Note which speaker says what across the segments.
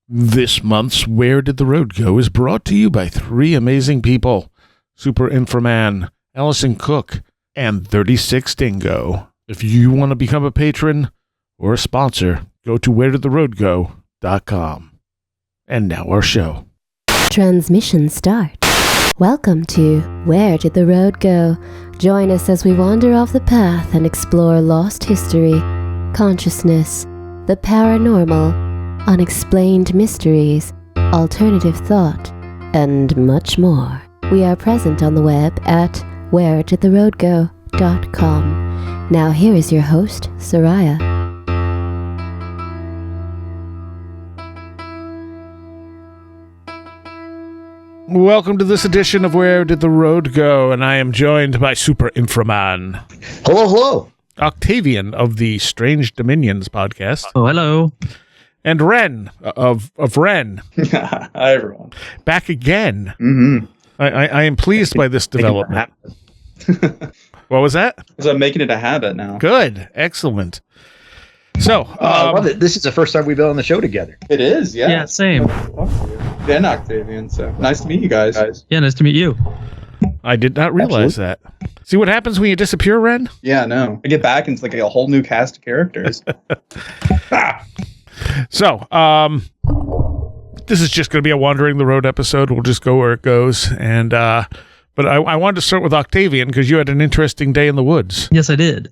Speaker 1: This month's Where Did the Road Go is brought to you by three amazing people, Super Infra Man, Allison Cook, and 36 Dingo. If you want to become a patron or a sponsor, go to wheredidtheroadgo.com. And now our show.
Speaker 2: Transmission start. Welcome to Where Did the Road Go? Join us as we wander off the path and explore lost history, consciousness, the paranormal, unexplained mysteries, alternative thought, and much more. We are present on the web at wheredidtheroadgo.com. Now here is your host, Seriah.
Speaker 1: Welcome to this edition of Where Did the Road Go? And I am joined by Super Infra Man.
Speaker 3: Hello, hello.
Speaker 1: Octavian of the Strange Dominions podcast.
Speaker 4: Oh, hello.
Speaker 1: And Wren of Wren.
Speaker 5: Hi, everyone.
Speaker 1: Back again.
Speaker 5: Mm-hmm.
Speaker 1: I am pleased by this development. What was that?
Speaker 5: So I'm making it a habit now.
Speaker 1: Good. Excellent. So,
Speaker 3: I love it. This is the first time we've been on the show together.
Speaker 5: It is, yeah.
Speaker 4: Yeah, same.
Speaker 5: And Octavian, so nice to meet you guys.
Speaker 4: Yeah, nice to meet you.
Speaker 1: I did not realize that. See what happens when you disappear, Wren?
Speaker 5: Yeah, no. I get back and it's like a whole new cast of characters.
Speaker 1: So, this is just going to be a Wandering the Road episode. We'll just go where it goes. And, but I wanted to start with Octavian because you had an interesting day in the woods.
Speaker 4: Yes, I did.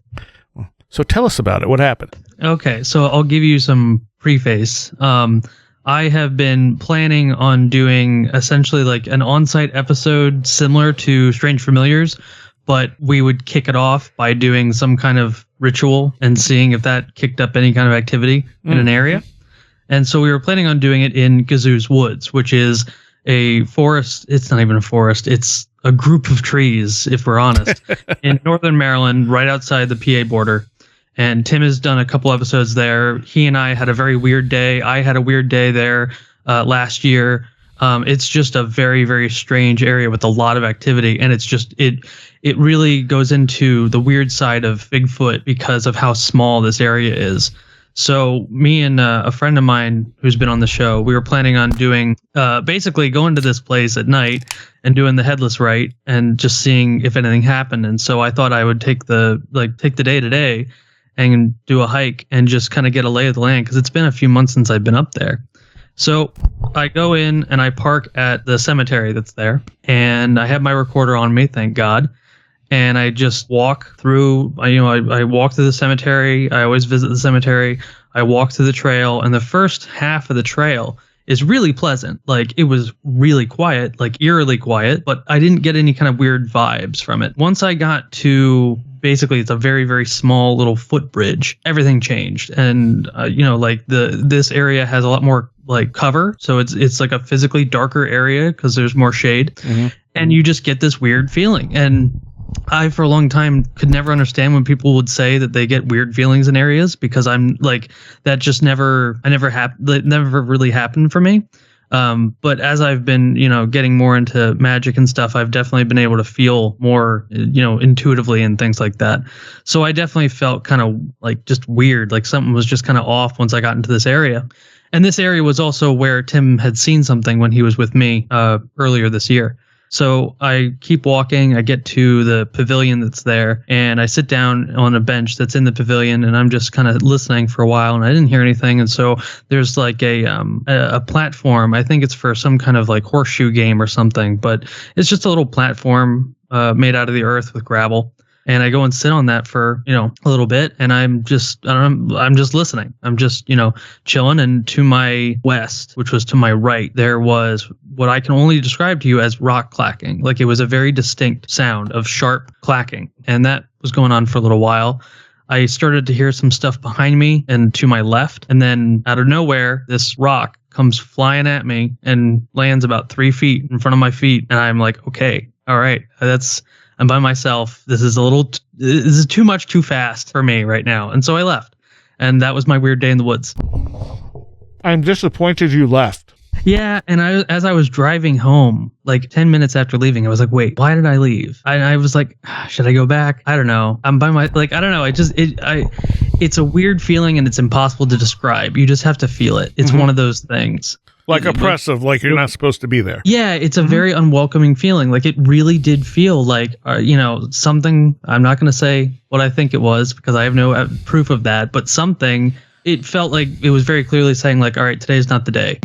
Speaker 1: So tell us about it. What happened?
Speaker 4: Okay, so I'll give you some preface. I have been planning on doing essentially like an on-site episode similar to Strange Familiars, but we would kick it off by doing some kind of ritual and seeing if that kicked up any kind of activity in an area. And so we were planning on doing it in Gazoo's Woods, which is a forest. It's not even a forest. It's a group of trees, if we're honest, in northern Maryland, right outside the PA border. And Tim has done a couple episodes there. He and I had a very weird day. I had a weird day there last year. It's just a very, very strange area with a lot of activity. And it's just, it really goes into the weird side of Bigfoot because of how small this area is. So me and a friend of mine who's been on the show, we were planning on doing, basically going to this place at night and doing the headless rite and just seeing if anything happened. And so I thought I would take the day today and do a hike and just kind of get a lay of the land because it's been a few months since I've been up there. So I go in and I park at the cemetery that's there, and I have my recorder on me, thank God. And I just walk through, I walk to the cemetery. I always visit the cemetery. I walk to the trail, and the first half of the trail is really pleasant. Like, it was really quiet, like eerily quiet, but I didn't get any kind of weird vibes from it. Once I got to, basically, it's a very, very small little footbridge, everything changed. And, like this area has a lot more like cover. So it's like a physically darker area because there's more shade. Mm-hmm. And you just get this weird feeling. And I, for a long time, could never understand when people would say that they get weird feelings in areas because I'm like, that just never really happened for me. But as I've been, getting more into magic and stuff, I've definitely been able to feel more, intuitively and things like that. So I definitely felt kind of like just weird, like something was just kind of off once I got into this area. And this area was also where Tim had seen something when he was with me earlier this year. So I keep walking, I get to the pavilion that's there, and I sit down on a bench that's in the pavilion, and I'm just kind of listening for a while, and I didn't hear anything. And so there's like a platform. I think it's for some kind of like horseshoe game or something, but it's just a little platform made out of the earth with gravel. And I go and sit on that for, a little bit, and I'm just listening. I'm just, chilling. And to my west, which was to my right, there was what I can only describe to you as rock clacking. Like, it was a very distinct sound of sharp clacking. And that was going on for a little while. I started to hear some stuff behind me and to my left. And then out of nowhere, this rock comes flying at me and lands about 3 feet in front of my feet. And I'm like, okay, all right, I'm by myself. This is too much too fast for me right now. And so I left. And that was my weird day in the woods.
Speaker 1: I'm disappointed you left.
Speaker 4: Yeah, and as I was driving home, like 10 minutes after leaving, I was like, wait, why did I leave? I was like, should I go back? I don't know. I'm by my, like, I don't know. It's a weird feeling and it's impossible to describe. You just have to feel it. It's one of those things.
Speaker 1: Like oppressive, like you're not supposed to be there.
Speaker 4: Yeah, it's a very unwelcoming feeling. Like it really did feel like, something, I'm not going to say what I think it was because I have no proof of that, but something, it felt like it was very clearly saying like, all right, today's not the day.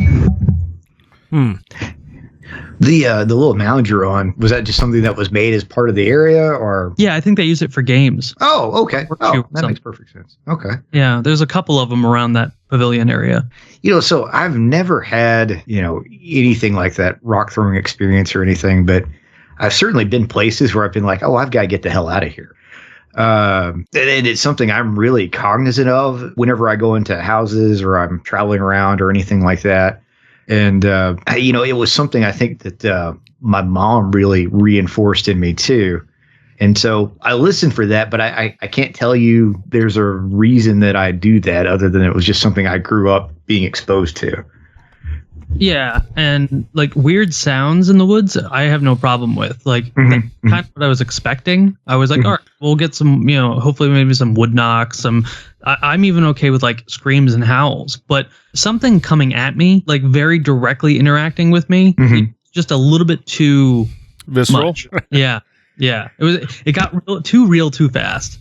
Speaker 3: The little mound you're on, was that just something that was made as part of the area, or?
Speaker 4: Yeah, I think they use it for games.
Speaker 3: Oh, okay. Oh, that makes perfect sense. Okay.
Speaker 4: Yeah, there's a couple of them around that pavilion area.
Speaker 3: So I've never had, anything like that rock throwing experience or anything, but I've certainly been places where I've been like, oh, I've got to get the hell out of here. And it's something I'm really cognizant of whenever I go into houses or I'm traveling around or anything like that. And, it was something I think that my mom really reinforced in me, too. And so I listened for that, but I can't tell you there's a reason that I do that other than it was just something I grew up being exposed to.
Speaker 4: Yeah, and like weird sounds in the woods, I have no problem with. Like that's kind of what I was expecting. I was like, all right, we'll get some, hopefully maybe some wood knocks. I'm even okay with like screams and howls, but something coming at me, like very directly interacting with me, just a little bit too
Speaker 1: visceral.
Speaker 4: Much. Yeah. It got too real too fast.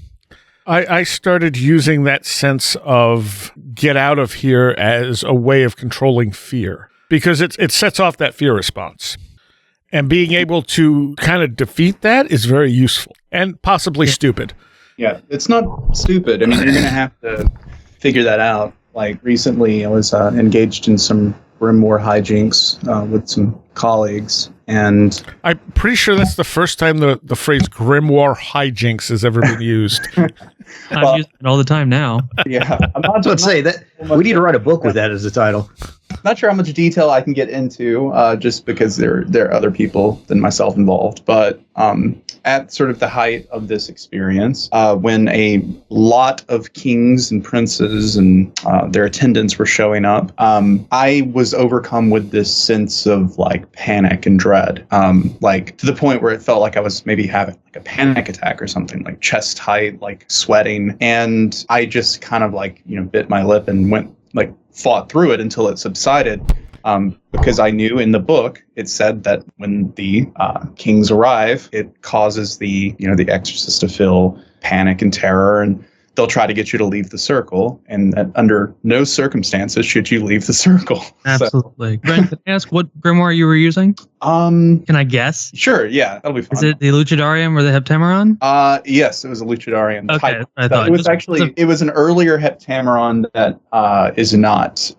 Speaker 1: I started using that sense of get out of here as a way of controlling fear because it sets off that fear response. And being able to kind of defeat that is very useful and possibly stupid.
Speaker 5: Yeah, it's not stupid. I mean, you're going to have to figure that out. Like recently, I was engaged in some grimoire hijinks with some colleagues. And
Speaker 1: I'm pretty sure that's the first time the phrase grimoire hijinks has ever been used.
Speaker 4: I'm using it all the time now.
Speaker 5: Yeah, I'm
Speaker 3: not going to say that we need to write a book with that as the title.
Speaker 5: Not sure how much detail I can get into, just because there are other people than myself involved. But at sort of the height of this experience, when a lot of kings and princes and their attendants were showing up, I was overcome with this sense of like panic and dread, like to the point where it felt like I was maybe having like a panic attack or something, like chest tight, like sweating. And I just kind of like, bit my lip and fought through it until it subsided, because I knew in the book it said that when the kings arrive, it causes the exorcist to feel panic and terror, and they'll try to get you to leave the circle, and that under no circumstances should you leave the circle.
Speaker 4: Absolutely. Wren, can I ask what grimoire you were using? Can I guess?
Speaker 5: Sure, yeah, that'll be fun.
Speaker 4: Is it the Lucidarium or the Heptameron?
Speaker 5: Yes, it was a Lucidarium
Speaker 4: type.
Speaker 5: I thought it was an earlier Heptameron that is not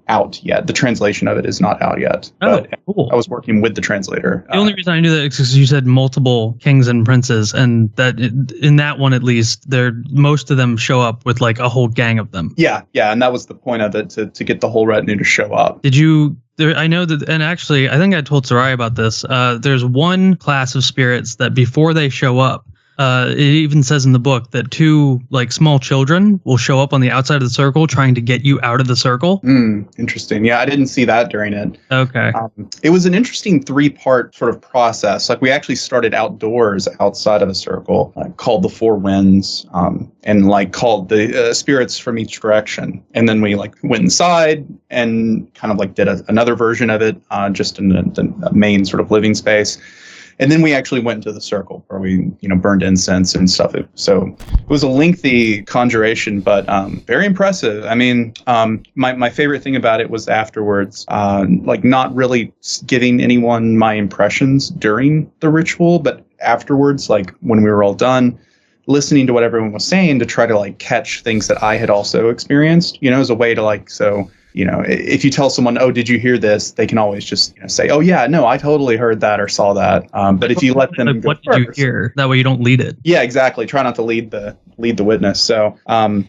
Speaker 5: out yet. The translation of it is not out yet. But
Speaker 4: cool.
Speaker 5: I was working with the translator.
Speaker 4: The only reason I knew that is because you said multiple kings and princes, and that in that one at least, most of them show up with like a whole gang of them.
Speaker 5: Yeah, and that was the point of it, to get the whole retinue to show up.
Speaker 4: Did you? I know that, and actually, I think I told Seriah about this. There's one class of spirits that before they show up, it even says in the book that two like small children will show up on the outside of the circle trying to get you out of the circle.
Speaker 5: Interesting. Yeah, I didn't see that during it.
Speaker 4: Okay.
Speaker 5: It was an interesting 3-part sort of process. Like we actually started outdoors outside of the circle, called the Four Winds, and like called the spirits from each direction. And then we like went inside and kind of like did another version of it, just in the main sort of living space. And then we actually went into the circle where we, burned incense and stuff. So it was a lengthy conjuration, but very impressive. I mean, my favorite thing about it was afterwards, like not really giving anyone my impressions during the ritual, but afterwards, like when we were all done, listening to what everyone was saying to try to like catch things that I had also experienced, as a way to like, so if you tell someone, oh, did you hear this? They can always just say, oh, yeah, no, I totally heard that or saw that. But if you let them
Speaker 4: go what first, did you hear? That way you don't lead it.
Speaker 5: Yeah, exactly. Try not to lead the witness. So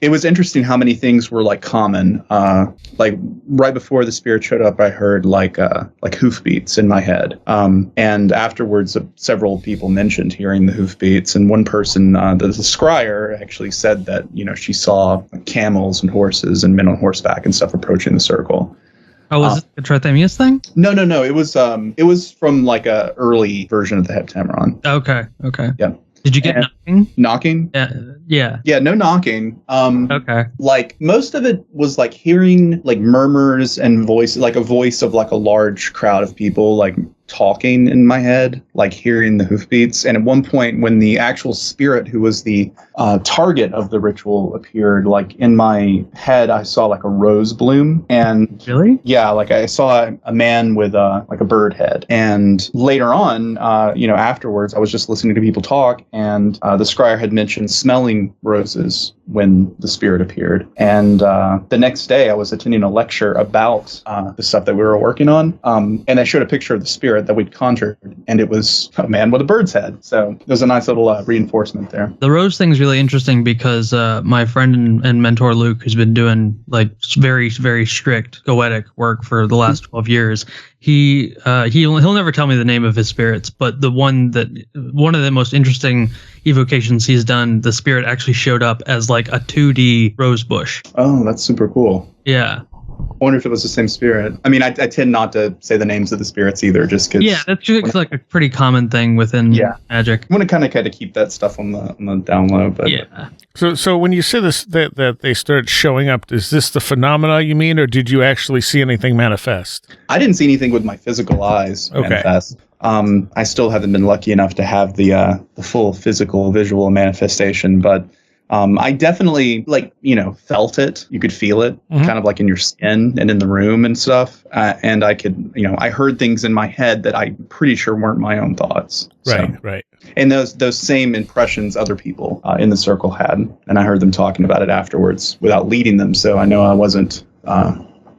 Speaker 5: it was interesting how many things were like common. Like right before the spirit showed up, I heard like hoofbeats in my head. And afterwards, several people mentioned hearing the hoofbeats. And one person, the scryer, actually said that, she saw camels and horses and men on horseback and stuff approaching the circle.
Speaker 4: Oh, was it a Trithemius thing?
Speaker 5: No. It was from like a early version of the Heptameron.
Speaker 4: Okay.
Speaker 5: Yeah.
Speaker 4: Did you get knocking?
Speaker 5: Knocking?
Speaker 4: Yeah.
Speaker 5: Yeah, no knocking.
Speaker 4: Okay.
Speaker 5: Like most of it was like hearing like murmurs and voice, like a voice of like a large crowd of people like talking in my head, like hearing the hoofbeats. And at one point when the actual spirit who was the target of the ritual appeared, like in my head, I saw like a rose bloom. And
Speaker 4: really?
Speaker 5: Yeah, like I saw a man with like a bird head. And later on, afterwards, I was just listening to people talk, and the scryer had mentioned smelling roses when the spirit appeared. And the next day I was attending a lecture about the stuff that we were working on. And they showed a picture of the spirit that we'd conjured, and it was a man with a bird's head. So it was a nice little reinforcement there.
Speaker 4: The rose thing is really interesting because my friend and mentor Luke, who's been doing like very, very strict goetic work for the last 12 years, he'll never tell me the name of his spirits, but one of the most interesting evocations he's done, the spirit actually showed up as like a 2D rose bush.
Speaker 5: Oh, that's super cool.
Speaker 4: Yeah.
Speaker 5: I wonder if it was the same spirit. I mean, I tend not to say the names of the spirits either, just because.
Speaker 4: Yeah, that's just like a pretty common thing within magic.
Speaker 5: I want to kind of keep that stuff on the down low, but
Speaker 4: yeah.
Speaker 1: So when you say this that they started showing up, is this the phenomena you mean, or did you actually see anything manifest?
Speaker 5: I didn't see anything with my physical eyes manifest. I still haven't been lucky enough to have the full physical visual manifestation, but I definitely felt it. You could feel it kind of like in your skin and in the room and stuff. And I could, I heard things in my head that I'm pretty sure weren't my own thoughts.
Speaker 1: Right.
Speaker 5: And those same impressions other people in the circle had. And I heard them talking about it afterwards without leading them. So I know I wasn't,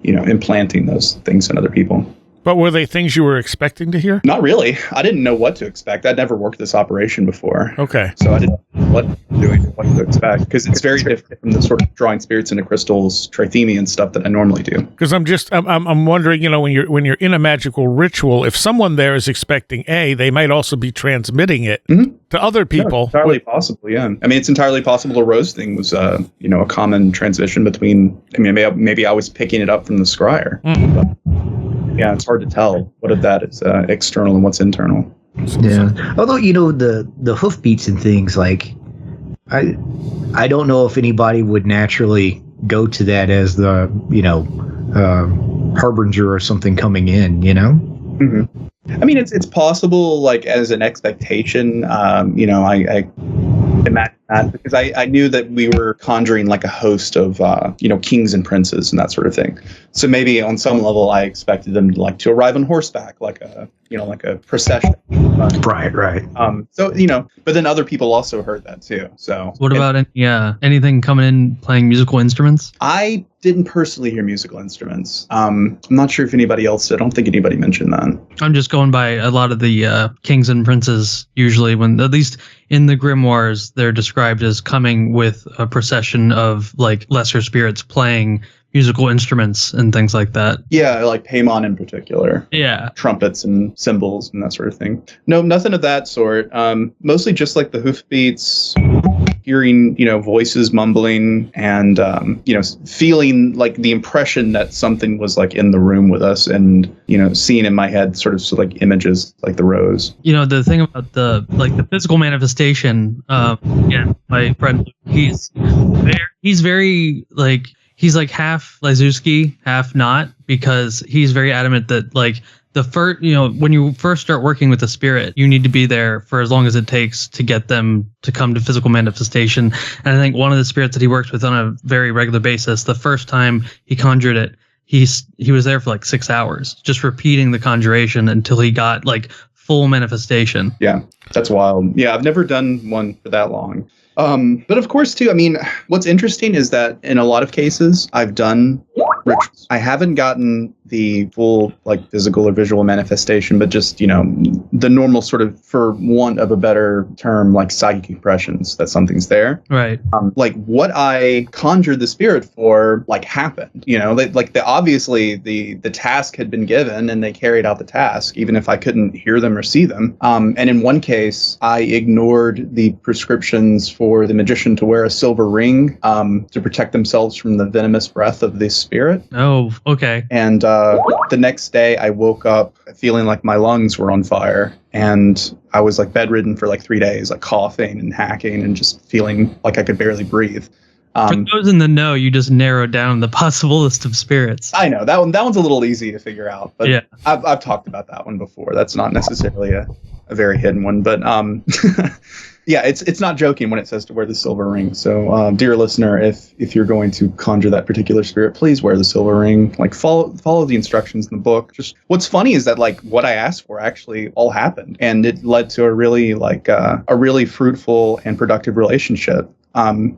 Speaker 5: implanting those things in other people.
Speaker 1: But were they things you were expecting to hear?
Speaker 5: Not really. I didn't know what to expect. I'd never worked this operation before.
Speaker 1: Okay.
Speaker 5: So I didn't know what to expect, because it's very different from the sort of drawing spirits into crystals, trithemia and stuff that I normally do.
Speaker 1: Because I'm wondering, when you're in a magical ritual, if someone there is expecting A, they might also be transmitting it to other people.
Speaker 5: Yeah, entirely possible, yeah. I mean, it's entirely possible the rose thing was, a common transmission between. I mean, maybe I was picking it up from the scryer. But, yeah, it's hard to tell what of that is external and what's internal.
Speaker 3: Yeah. Although, the hoofbeats and things, like, I don't know if anybody would naturally go to that as the, harbinger or something coming in,
Speaker 5: Mm-hmm. I mean, it's possible, like, as an expectation, I imagine that, because I knew that we were conjuring like a host of kings and princes and that sort of thing. So maybe on some level I expected them to arrive on horseback, like a procession.
Speaker 3: Right.
Speaker 5: But then other people also heard that too. So
Speaker 4: what about anything coming in playing musical instruments?
Speaker 5: I didn't personally hear musical instruments. I'm not sure if anybody else did. I don't think anybody mentioned that.
Speaker 4: I'm just going by a lot of the kings and princes. Usually, when at least in the grimoires, they're described as coming with a procession of like lesser spirits playing musical instruments and things like that.
Speaker 5: Yeah, like Paimon in particular.
Speaker 4: Yeah.
Speaker 5: Trumpets and cymbals and that sort of thing. No, nothing of that sort. Mostly just like the hoofbeats, hearing, voices mumbling, and, feeling like the impression that something was like in the room with us, and, seeing in my head sort of like images like the rose.
Speaker 4: The thing about the physical manifestation, my friend, he's very like, he's like half Lazuski, half not, because he's very adamant that like the first, when you first start working with a spirit, you need to be there for as long as it takes to get them to come to physical manifestation. And I think one of the spirits that he works with on a very regular basis, the first time he conjured it, he was there for like 6 hours, just repeating the conjuration until he got like full manifestation.
Speaker 5: Yeah, that's wild. Yeah, I've never done one for that long. But of course, too, I mean, what's interesting is that in a lot of cases, I've done rituals. I haven't gotten the full, like, physical or visual manifestation, but just, the normal sort of, for want of a better term, like psychic impressions that something's there.
Speaker 4: Right.
Speaker 5: Like what I conjured the spirit for, like, happened. Obviously the task had been given and they carried out the task, even if I couldn't hear them or see them. And in one case, I ignored the prescriptions for the magician to wear a silver ring to protect themselves from the venomous breath of the spirit. spirit.
Speaker 4: Oh, okay.
Speaker 5: And the next day I woke up feeling like my lungs were on fire. And I was like bedridden for like 3 days, like coughing and hacking and just feeling like I could barely breathe.
Speaker 4: For those in the know, you just narrowed down the possible list of spirits.
Speaker 5: I know that one's a little easy to figure out, but
Speaker 4: yeah.
Speaker 5: I've talked about that one before. That's not necessarily a very hidden one, but yeah, it's not joking when it says to wear the silver ring. So, dear listener, if you're going to conjure that particular spirit, please wear the silver ring. Like follow the instructions in the book. Just what's funny is that like what I asked for actually all happened, and it led to a really fruitful and productive relationship.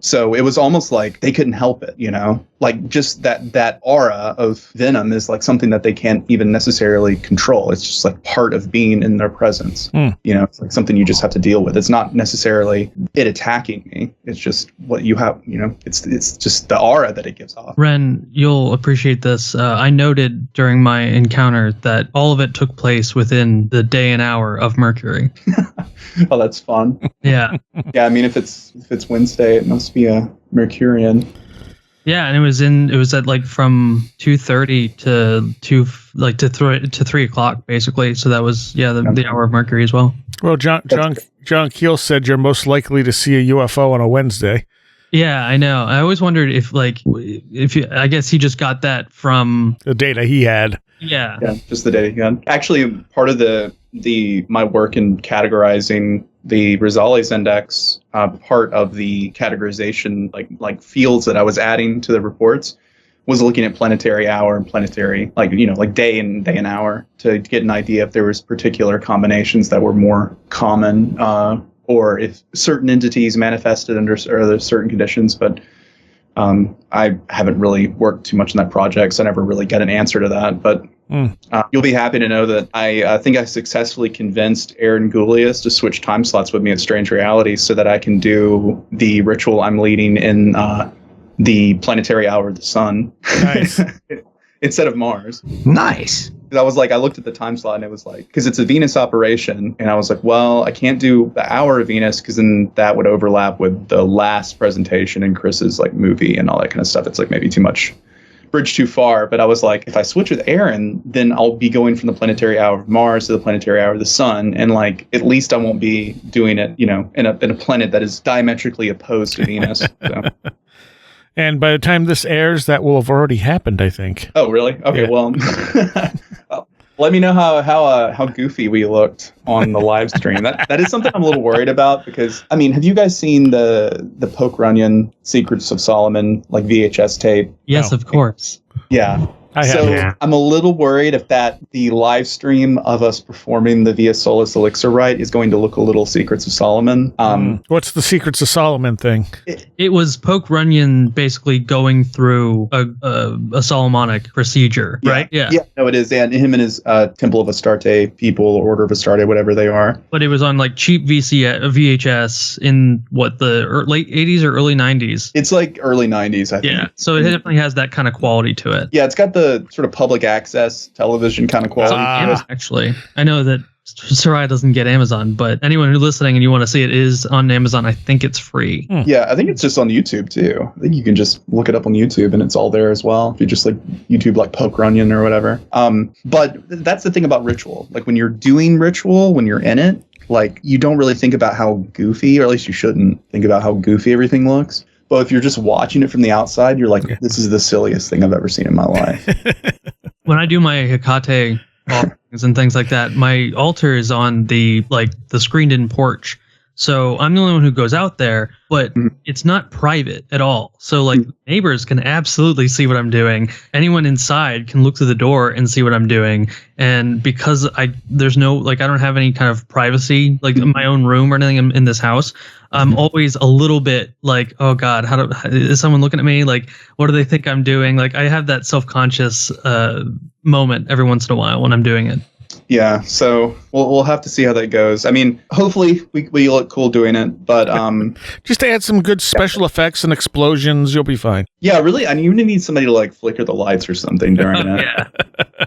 Speaker 5: So it was almost like they couldn't help it, you know, like just that aura of venom is like something that they can't even necessarily control. It's just like part of being in their presence. You know, it's like something you just have to deal with. It's not necessarily it attacking me. It's just what you have, you know, it's just the aura that it gives off.
Speaker 4: Ren, you'll appreciate this. I noted during my encounter that all of it took place within the day and hour of Mercury.
Speaker 5: Oh, that's fun.
Speaker 4: Yeah.
Speaker 5: Yeah. I mean, if it's Wednesday, it must be a Mercurian.
Speaker 4: Yeah, and it was at like from 2:30 to 3 o'clock basically. So that was the hour of Mercury as well.
Speaker 1: Well, John Keel said you're most likely to see a UFO on a Wednesday.
Speaker 4: Yeah, I know. I always wondered if I guess he just got that from
Speaker 1: the data he had.
Speaker 4: Yeah.
Speaker 5: Yeah, just the data he had. Actually, part of my work in categorizing the Rosales Index, part of the categorization, like fields that I was adding to the reports, was looking at planetary hour and planetary, like day and hour, to get an idea if there was particular combinations that were more common, or if certain entities manifested under certain conditions. But I haven't really worked too much on that project, so I never really get an answer to that. But you'll be happy to know that I think I successfully convinced Aaron Goulias to switch time slots with me at Strange Realities so that I can do the ritual I'm leading in the planetary hour of the sun. Nice. Instead of Mars.
Speaker 3: Nice.
Speaker 5: I looked at the time slot and it was like, because it's a Venus operation, and I was like, well, I can't do the hour of Venus because then that would overlap with the last presentation in Chris's like movie and all that kind of stuff. It's like maybe bridge too far. But I was like, if I switch with Aaron, then I'll be going from the planetary hour of Mars to the planetary hour of the sun, and like at least I won't be doing it, in a planet that is diametrically opposed to Venus. So.
Speaker 1: And by the time this airs, that will have already happened, I think.
Speaker 5: Oh, really? Okay, yeah. Well, let me know how goofy we looked on the live stream. That is something I'm a little worried about because, I mean, have you guys seen the Poke Runyon Secrets of Solomon, like VHS tape?
Speaker 4: Yes, of course.
Speaker 5: Yeah. I'm a little worried if the live stream of us performing the Via Solis Elixir rite is going to look a little Secrets of Solomon.
Speaker 1: What's the Secrets of Solomon thing?
Speaker 4: It was Poke Runyon basically going through a Solomonic procedure, right?
Speaker 5: Yeah, no, it is. And him and his Temple of Astarte people, Order of Astarte, whatever they are. But
Speaker 4: it was on like cheap VHS in the late 80s or early 90s.
Speaker 5: It's like early 90s, I think.
Speaker 4: Yeah, so it definitely has that kind of quality to it.
Speaker 5: Yeah, it's got the sort of public access television kind of quality.
Speaker 4: Actually, I know that Seriah doesn't get Amazon, but anyone who's listening and you want to see it is on Amazon. I think it's free.
Speaker 5: Yeah, I think it's just on YouTube too. I think you can just look it up on YouTube and it's all there as well. If you just like YouTube like Poke Runyon or whatever. But that's the thing about ritual. Like when you're doing ritual, when you're in it, like you don't really think about how goofy, or at least you shouldn't think about how goofy everything looks. But if you're just watching it from the outside, you're like, this is the silliest thing I've ever seen in my life.
Speaker 4: When I do my Hecate offerings and things like that, my altar is on the screened-in porch. So I'm the only one who goes out there, but it's not private at all. So like neighbors can absolutely see what I'm doing. Anyone inside can look through the door and see what I'm doing. And because there's no, I don't have any kind of privacy, in my own room or anything in this house, I'm always a little bit like, oh God, is someone looking at me? Like, what do they think I'm doing? Like I have that self-conscious moment every once in a while when I'm doing it.
Speaker 5: Yeah, so we'll have to see how that goes. I mean, hopefully we look cool doing it, but
Speaker 1: just add some good special effects and explosions, you'll be fine.
Speaker 5: Yeah, really. I mean, you need somebody to flicker the lights or something during it.
Speaker 4: Yeah.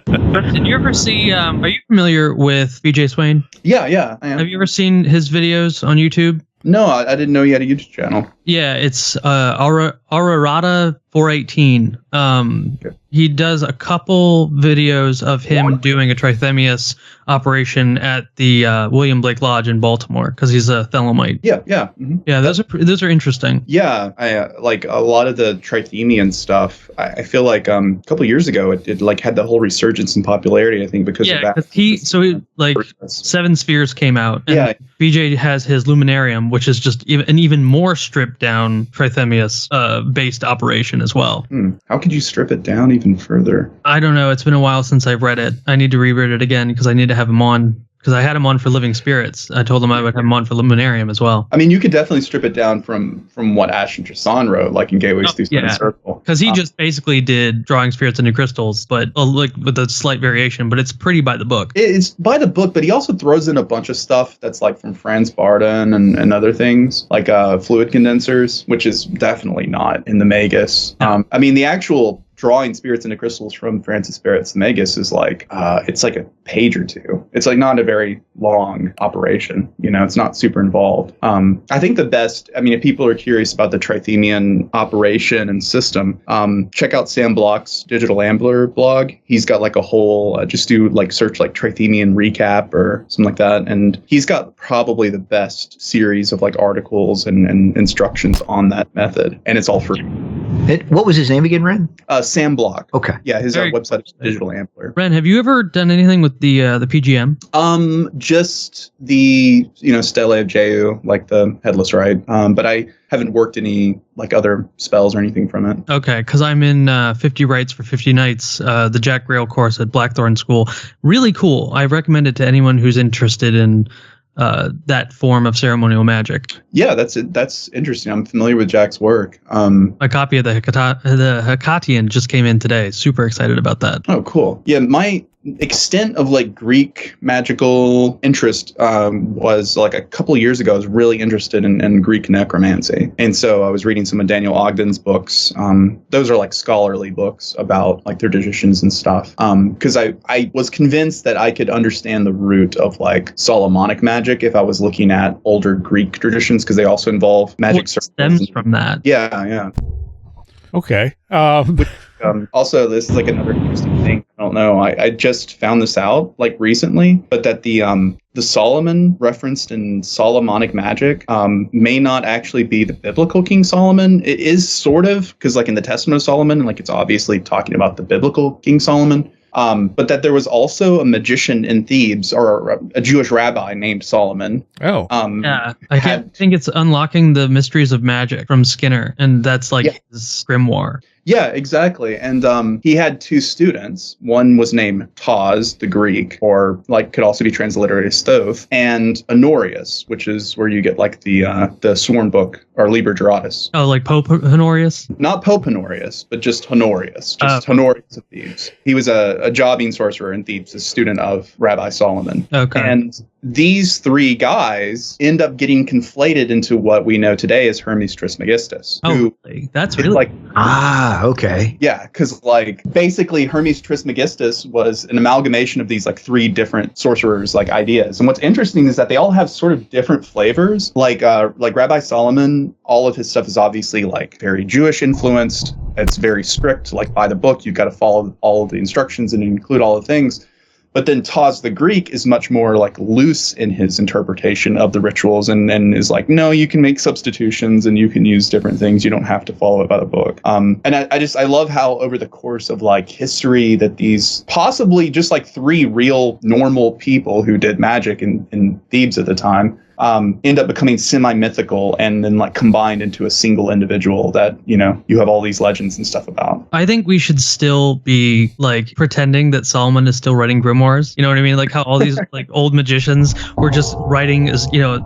Speaker 4: But did you ever see? Are you familiar with BJ Swain?
Speaker 5: Yeah, I am.
Speaker 4: Have you ever seen his videos on YouTube?
Speaker 5: No, I didn't know he had a YouTube channel.
Speaker 4: Yeah, it's Aurorata 418. He does a couple videos of him doing a Trithemius operation at the William Blake Lodge in Baltimore because he's a Thelemite.
Speaker 5: Yeah. Mm-hmm.
Speaker 4: Yeah, those are interesting.
Speaker 5: Yeah, I like a lot of the Trithemian stuff. I feel like a couple years ago it like had the whole resurgence in popularity. I think because of that. Seven Spheres came out. And BJ has his Luminarium, which is just an even more stripped down Trithemius based operation as well. How could you strip it down even further?
Speaker 4: I don't know. It's been a while since I've read it. I need to reread it again because I need to have him on. Because I had him on for Living Spirits. I told him I would have him on for Luminarium as well.
Speaker 5: I mean, you could definitely strip it down from what Ash and Trasan wrote, like in Gateways Through Sun and Circle.
Speaker 4: Because he just basically did drawing spirits into crystals, but like with a slight variation. But it's pretty by the book. It's
Speaker 5: by the book, but he also throws in a bunch of stuff that's like from Franz Barden and other things, like fluid condensers, which is definitely not in the Magus. I mean, the actual drawing spirits into crystals from Francis Barrett's Magus is like it's like a page or two. It's like not a very long operation. You know, it's not super involved. I think the best, I mean, if people are curious about the Trithemian operation and system, check out Sam Block's Digital Ambler blog. He's got like a whole just do like search like Trithemian recap or something like that, and he's got probably the best series of like articles and instructions on that method, and it's all free.
Speaker 3: What was his name again, Wren?
Speaker 5: Sam Block.
Speaker 3: Okay.
Speaker 5: Yeah, his website is Digital Ambler.
Speaker 4: Wren, have you ever done anything with the PGM?
Speaker 5: Just the Stele of Jehu, like the Headless Rite. But I haven't worked any like other spells or anything from it.
Speaker 4: Okay, because I'm in 50 Rites for 50 Nights, the Jack Grail course at Blackthorn School. Really cool. I recommend it to anyone who's interested in that form of ceremonial magic.
Speaker 5: Yeah, that's interesting. I'm familiar with Jack's work.
Speaker 4: A copy of the Hecatian just came in today. Super excited about that.
Speaker 5: Oh, cool. Yeah, my extent of like Greek magical interest was like a couple of years ago. I was really interested in Greek necromancy, and so I was reading some of Daniel Ogden's books. Those are like scholarly books about like their traditions and stuff. Because I was convinced that I could understand the root of like Solomonic magic if I was looking at older Greek traditions, because they also involve magic.
Speaker 4: Stems from that.
Speaker 5: Yeah.
Speaker 1: Okay.
Speaker 5: Also, this is like another interesting thing. I don't know. I just found this out like recently, but that the Solomon referenced in Solomonic magic may not actually be the biblical King Solomon. It is sort of, because like in the Testament of Solomon, like it's obviously talking about the biblical King Solomon. But that there was also a magician in Thebes, or a Jewish rabbi named Solomon.
Speaker 1: Oh.
Speaker 4: I think it's Unlocking the Mysteries of Magic from Skinner, and that's like his grimoire.
Speaker 5: Yeah, exactly. And he had two students. One was named Taz, the Greek, or like could also be transliterated as Thoth, and Honorius, which is where you get like the sworn book, or Liber Juratus.
Speaker 4: Oh, like Pope Honorius?
Speaker 5: Not Pope Honorius, but just Honorius. Honorius of Thebes. He was a jobbing sorcerer in Thebes, a student of Rabbi Solomon. Okay. And these three guys end up getting conflated into what we know today as Hermes Trismegistus.
Speaker 4: Oh, really? That's really
Speaker 5: like
Speaker 3: okay.
Speaker 5: Yeah, because like basically Hermes Trismegistus was an amalgamation of these like three different sorcerers like ideas. And what's interesting is that they all have sort of different flavors. Like Rabbi Solomon, all of his stuff is obviously like very Jewish influenced. It's very strict, like by the book. You've got to follow all of the instructions and include all the things. But then Taz the Greek is much more like loose in his interpretation of the rituals and is like, no, you can make substitutions and you can use different things. You don't have to follow it by the book. And I love how over the course of like history that these possibly just like three real normal people who did magic in Thebes at the time end up becoming semi-mythical and then like combined into a single individual that, you have all these legends and stuff about.
Speaker 4: I think we should still be like pretending that Solomon is still writing grimoires. You know what I mean? Like how all these like old magicians were just writing,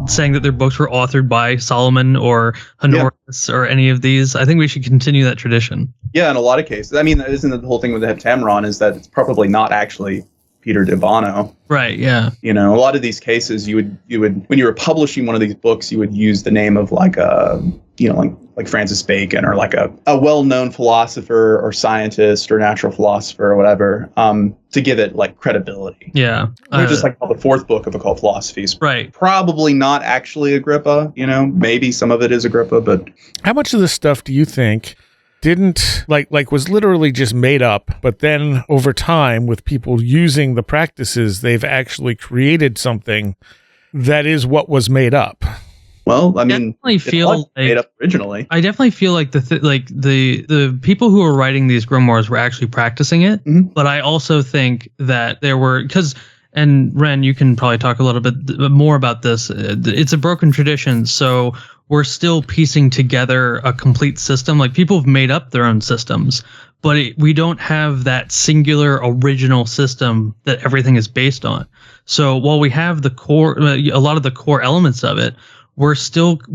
Speaker 4: saying that their books were authored by Solomon or Honorius or any of these. I think we should continue that tradition.
Speaker 5: Yeah, in a lot of cases. I mean, that isn't the whole thing with the Heptameron, is that it's probably not actually Peter de Bono.
Speaker 4: Right. Yeah.
Speaker 5: You know, a lot of these cases, you would when you were publishing one of these books, you would use the name of like a, you know, like Francis Bacon or like a well-known philosopher or scientist or natural philosopher or whatever, to give it like credibility.
Speaker 4: Yeah.
Speaker 5: Just like the fourth book of Occult Philosophies.
Speaker 4: Right.
Speaker 5: Probably not actually Agrippa, you know, maybe some of it is Agrippa, but
Speaker 1: How much of this stuff do you think didn't was literally just made up, but then over time with people using the practices, they've actually created something that is what was made up?
Speaker 5: well, I mean,
Speaker 4: definitely feel like
Speaker 5: made up originally.
Speaker 4: I definitely feel like the people who were writing these grimoires were actually practicing it.
Speaker 5: Mhm.
Speaker 4: But I also think that there were and Wren, you can probably talk a little bit more about this. It's a broken tradition, so we're still piecing together a complete system. Like people have made up their own systems, but we don't have that singular original system that everything is based on. So while we have the core, a lot of the core elements of it,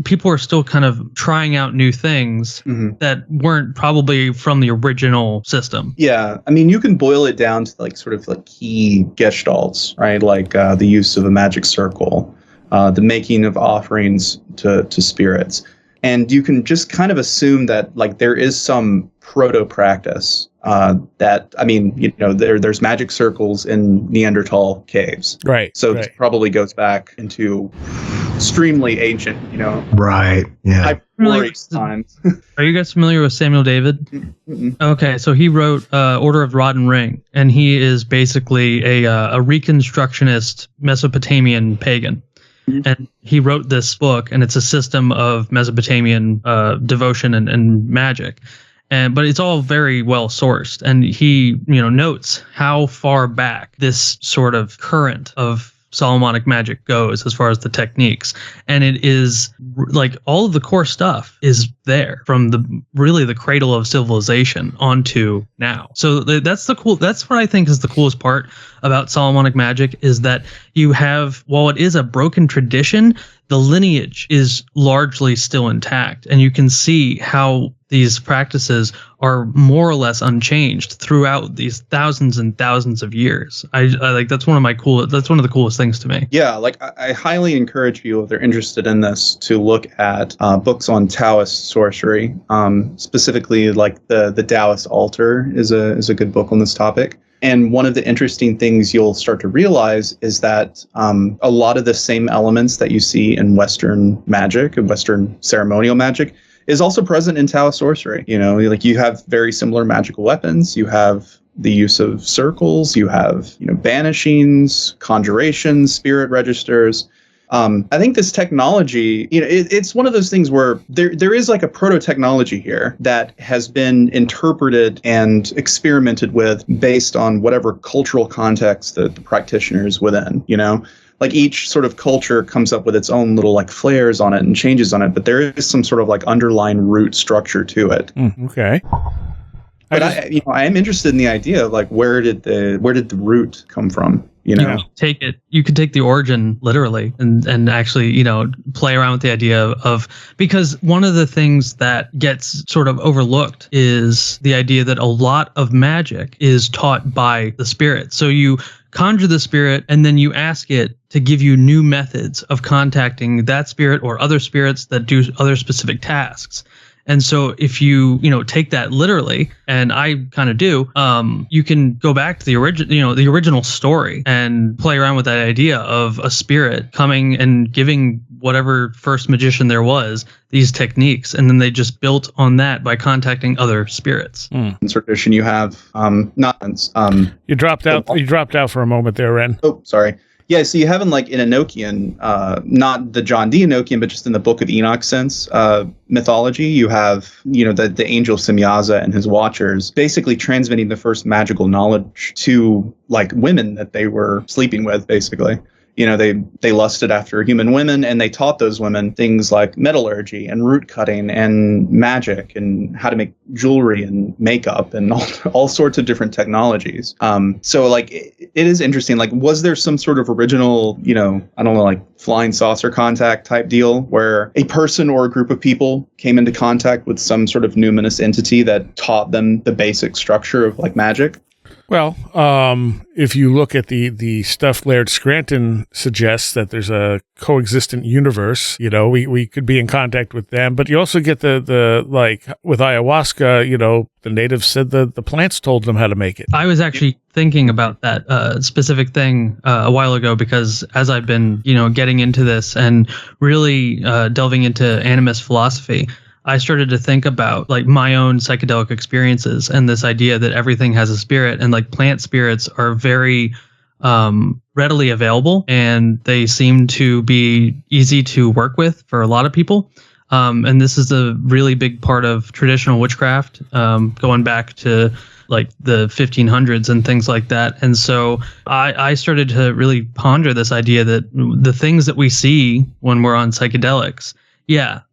Speaker 4: people are still kind of trying out new things that weren't probably from the original system.
Speaker 5: Yeah, I mean, you can boil it down to like sort of like key gestalts, right? Like the use of a magic circle, the making of offerings to spirits. And you can just kind of assume that like there is some proto practice that, I mean, you know, there's magic circles in Neanderthal caves.
Speaker 1: Right.
Speaker 5: So this probably goes back into extremely ancient, you know.
Speaker 3: Right. Yeah.
Speaker 5: Glorious times.
Speaker 4: Are you guys familiar with Samuel David? Okay, so he wrote Order of the Rod and Ring, and he is basically a reconstructionist Mesopotamian pagan. And he wrote this book, and it's a system of Mesopotamian devotion and magic. But it's all very well sourced, and he, you know, notes how far back this sort of current of Solomonic magic goes as far as the techniques. And it is like all of the core stuff is there from the cradle of civilization onto now. So that's what I think is the coolest part about Solomonic magic, is that you have, while it is a broken tradition, the lineage is largely still intact, and you can see how these practices are more or less unchanged throughout these thousands and thousands of years. I like that's one of the coolest things to me.
Speaker 5: Yeah, like I highly encourage people, if they're interested in this, to look at books on Taoist sorcery. Specifically, like the Taoist altar is a good book on this topic. And one of the interesting things you'll start to realize is that a lot of the same elements that you see in Western magic and Western ceremonial magic is also present in Taoist sorcery. You know, like you have very similar magical weapons. You have the use of circles. You have, you know, banishings, conjurations, spirit registers. I think this technology, you know, it's one of those things where there is like a proto-technology here that has been interpreted and experimented with based on whatever cultural context that the practitioners within, you know. Like each sort of culture comes up with its own little like flares on it and changes on it, but there is some sort of like underlying root structure to it.
Speaker 1: Okay.
Speaker 5: But I am interested in the idea of like where did the root come from? You know,
Speaker 4: you could take the origin literally and actually, you know, play around with the idea of, because one of the things that gets sort of overlooked is the idea that a lot of magic is taught by the spirit. So you conjure the spirit and then you ask it to give you new methods of contacting that spirit or other spirits that do other specific tasks. And so if you take that literally, and I kind of do, you can go back to the original story and play around with that idea of a spirit coming and giving whatever first magician there was these techniques, and then they just built on that by contacting other spirits.
Speaker 5: In tradition, you have
Speaker 1: you dropped out for a moment there, Wren.
Speaker 5: Oh, sorry. Yeah, so you have in like in Enochian, not the John D. Enochian, but just in the Book of Enoch sense, mythology, you have, you know, the angel Semyaza and his watchers basically transmitting the first magical knowledge to like women that they were sleeping with, basically. You know, they lusted after human women, and they taught those women things like metallurgy and root cutting and magic and how to make jewelry and makeup and all sorts of different technologies. So like it is interesting. Like, was there some sort of original, you know, I don't know, like flying saucer contact type deal where a person or a group of people came into contact with some sort of numinous entity that taught them the basic structure of like magic?
Speaker 1: Well, if you look at the stuff Laird Scranton suggests, that there's a coexistent universe, we could be in contact with them. But you also get the like with ayahuasca, the natives said the plants told them how to make it.
Speaker 4: I was actually thinking about that specific thing a while ago, because as I've been, getting into this and really delving into animist philosophy, I started to think about like my own psychedelic experiences and this idea that everything has a spirit, and like plant spirits are very readily available, and they seem to be easy to work with for a lot of people. And this is a really big part of traditional witchcraft, going back to like the 1500s and things like that. And so I started to really ponder this idea that the things that we see when we're on psychedelics,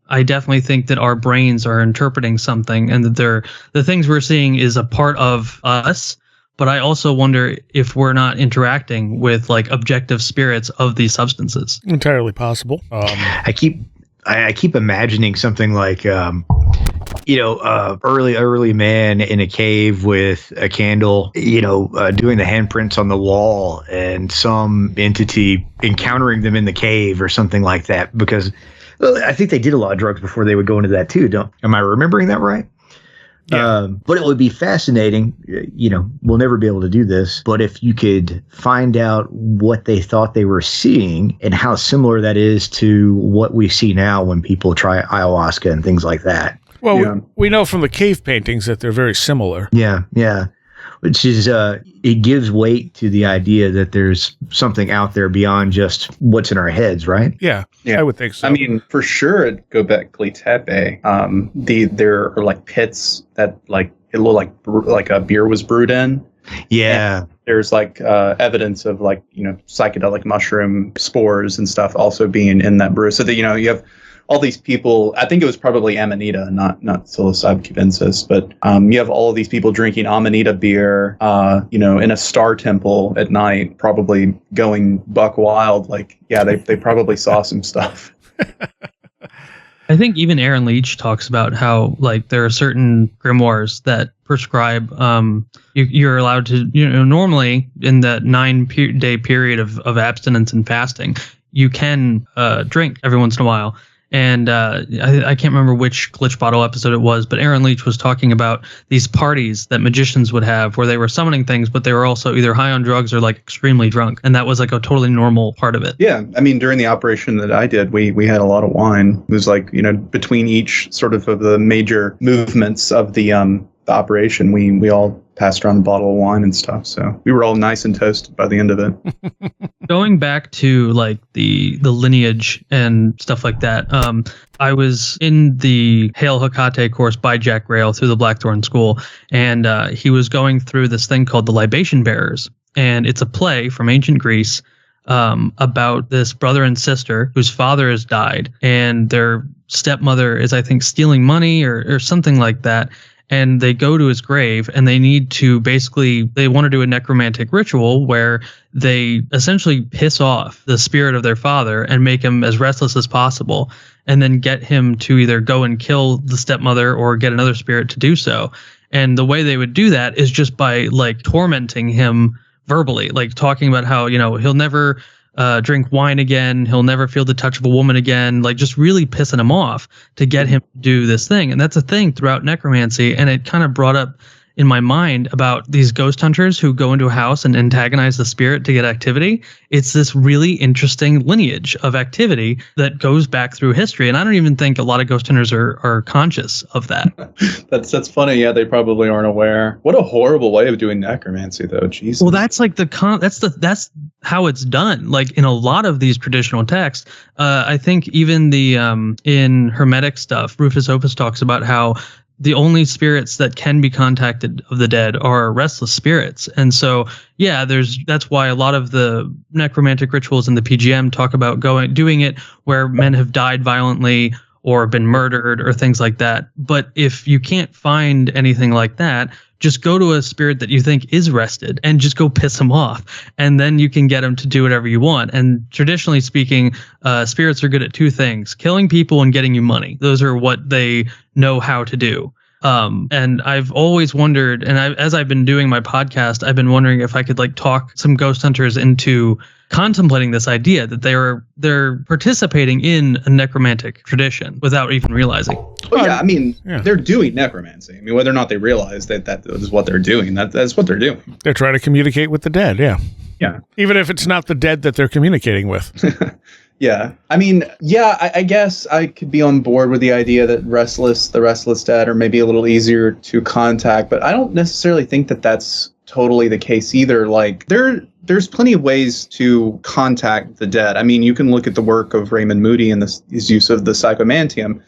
Speaker 4: I definitely think that our brains are interpreting something, and that the things we're seeing is a part of us. But I also wonder if we're not interacting with like objective spirits of these substances.
Speaker 1: Entirely possible.
Speaker 3: I keep imagining something like, early man in a cave with a candle, doing the handprints on the wall, and some entity encountering them in the cave or something like that. Because I think they did a lot of drugs before they would go into that too. Am I remembering that right? Yeah. But it would be fascinating. We'll never be able to do this, but if you could find out what they thought they were seeing and how similar that is to what we see now when people try ayahuasca and things like that.
Speaker 1: Well, we know from the cave paintings that they're very similar.
Speaker 3: Yeah. Which is, it gives weight to the idea that there's something out there beyond just what's in our heads, right?
Speaker 1: Yeah, I would think so.
Speaker 5: I mean, for sure at Gobekli Tepe, there are like pits that like it looked like a beer was brewed in.
Speaker 3: Yeah.
Speaker 5: And there's like evidence of like, psychedelic mushroom spores and stuff also being in that brew. So that, you have all these people, I think it was probably Amanita, not psilocybe cubensis, but you have all of these people drinking Amanita beer, in a star temple at night, probably going buck wild. Like, they probably saw some stuff.
Speaker 4: I think even Aaron Leach talks about how like there are certain grimoires that prescribe you're allowed to, normally in that 9-day period of abstinence and fasting, you can drink every once in a while. And I can't remember which Glitch Bottle episode it was, but Aaron Leach was talking about these parties that magicians would have where they were summoning things, but they were also either high on drugs or like extremely drunk. And that was like a totally normal part of it.
Speaker 5: Yeah. I mean, during the operation that I did, we had a lot of wine. It was like, between each sort of the major movements of the operation, we all passed around a bottle of wine and stuff. So we were all nice and toasted by the end of it.
Speaker 4: Going back to like the lineage and stuff like that, I was in the Hail Hecate course by Jack Grail through the Blackthorn School, and he was going through this thing called the Libation Bearers, and it's a play from ancient Greece about this brother and sister whose father has died, and their stepmother is, I think, stealing money or something like that. And they go to his grave, and they need to they want to do a necromantic ritual where they essentially piss off the spirit of their father and make him as restless as possible, and then get him to either go and kill the stepmother or get another spirit to do so. And the way they would do that is just by like tormenting him verbally, like talking about how, he'll never drink wine again, he'll never feel the touch of a woman again, like just really pissing him off to get him to do this thing. And that's a thing throughout necromancy. And it kind of brought up in my mind about these ghost hunters who go into a house and antagonize the spirit to get activity. It's this really interesting lineage of activity that goes back through history. And I don't even think a lot of ghost hunters are conscious of that.
Speaker 5: That's funny. Yeah, they probably aren't aware. What a horrible way of doing necromancy, though. Jesus.
Speaker 4: Well, that's like that's how it's done. Like in a lot of these traditional texts, I think even the in Hermetic stuff, Rufus Opus talks about how the only spirits that can be contacted of the dead are restless spirits. And so, that's why a lot of the necromantic rituals in the PGM talk about doing it where men have died violently or been murdered or things like that. But if you can't find anything like that, just go to a spirit that you think is rested and just go piss him off. And then you can get him to do whatever you want. And traditionally speaking, spirits are good at two things: killing people and getting you money. Those are what they know how to do. And I've always wondered, and as I've been doing my podcast, I've been wondering if I could like talk some ghost hunters into contemplating this idea that they're participating in a necromantic tradition without even realizing.
Speaker 5: Well, yeah, I mean, they're doing necromancy. I mean, whether or not they realize that is what they're doing, that's what they're doing.
Speaker 1: They're trying to communicate with the dead, yeah.
Speaker 5: Yeah.
Speaker 1: Even if it's not the dead that they're communicating with.
Speaker 5: Yeah. I mean, I guess I could be on board with the idea that the restless dead are maybe a little easier to contact, but I don't necessarily think that that's totally the case either. Like, there's plenty of ways to contact the dead. I mean, you can look at the work of Raymond Moody and his use of the psychomantium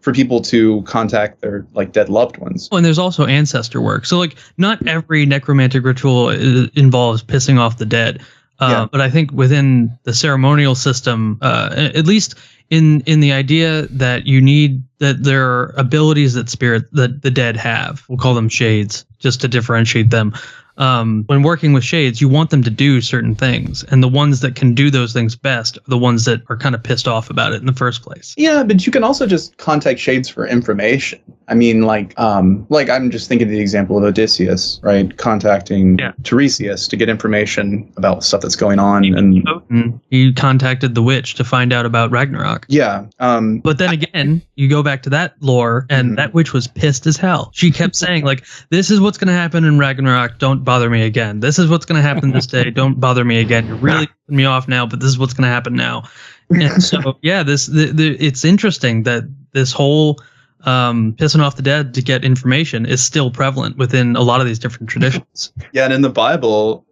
Speaker 5: for people to contact their like dead loved ones.
Speaker 4: Oh, and there's also ancestor work. So like not every necromantic ritual involves pissing off the dead. But I think within the ceremonial system, at least in the idea that you need that there are abilities that the dead have, we'll call them shades just to differentiate them. When working with shades, you want them to do certain things, and the ones that can do those things best are the ones that are kind of pissed off about it in the first place.
Speaker 5: Yeah, but you can also just contact shades for information. I mean, like I'm just thinking of the example of Odysseus, right? Contacting Tiresias to get information about stuff that's going on, and
Speaker 4: he contacted the witch to find out about Ragnarok.
Speaker 5: Yeah.
Speaker 4: But then again, you go back to that lore, and that witch was pissed as hell. She kept saying, like, "This is what's going to happen in Ragnarok. Don't bother me again. This is what's going to happen this day. Don't bother me again. You're really pissing me off now, but this is what's going to happen now." And so, yeah, it's interesting that this whole pissing off the dead to get information is still prevalent within a lot of these different traditions.
Speaker 5: Yeah, and in the Bible,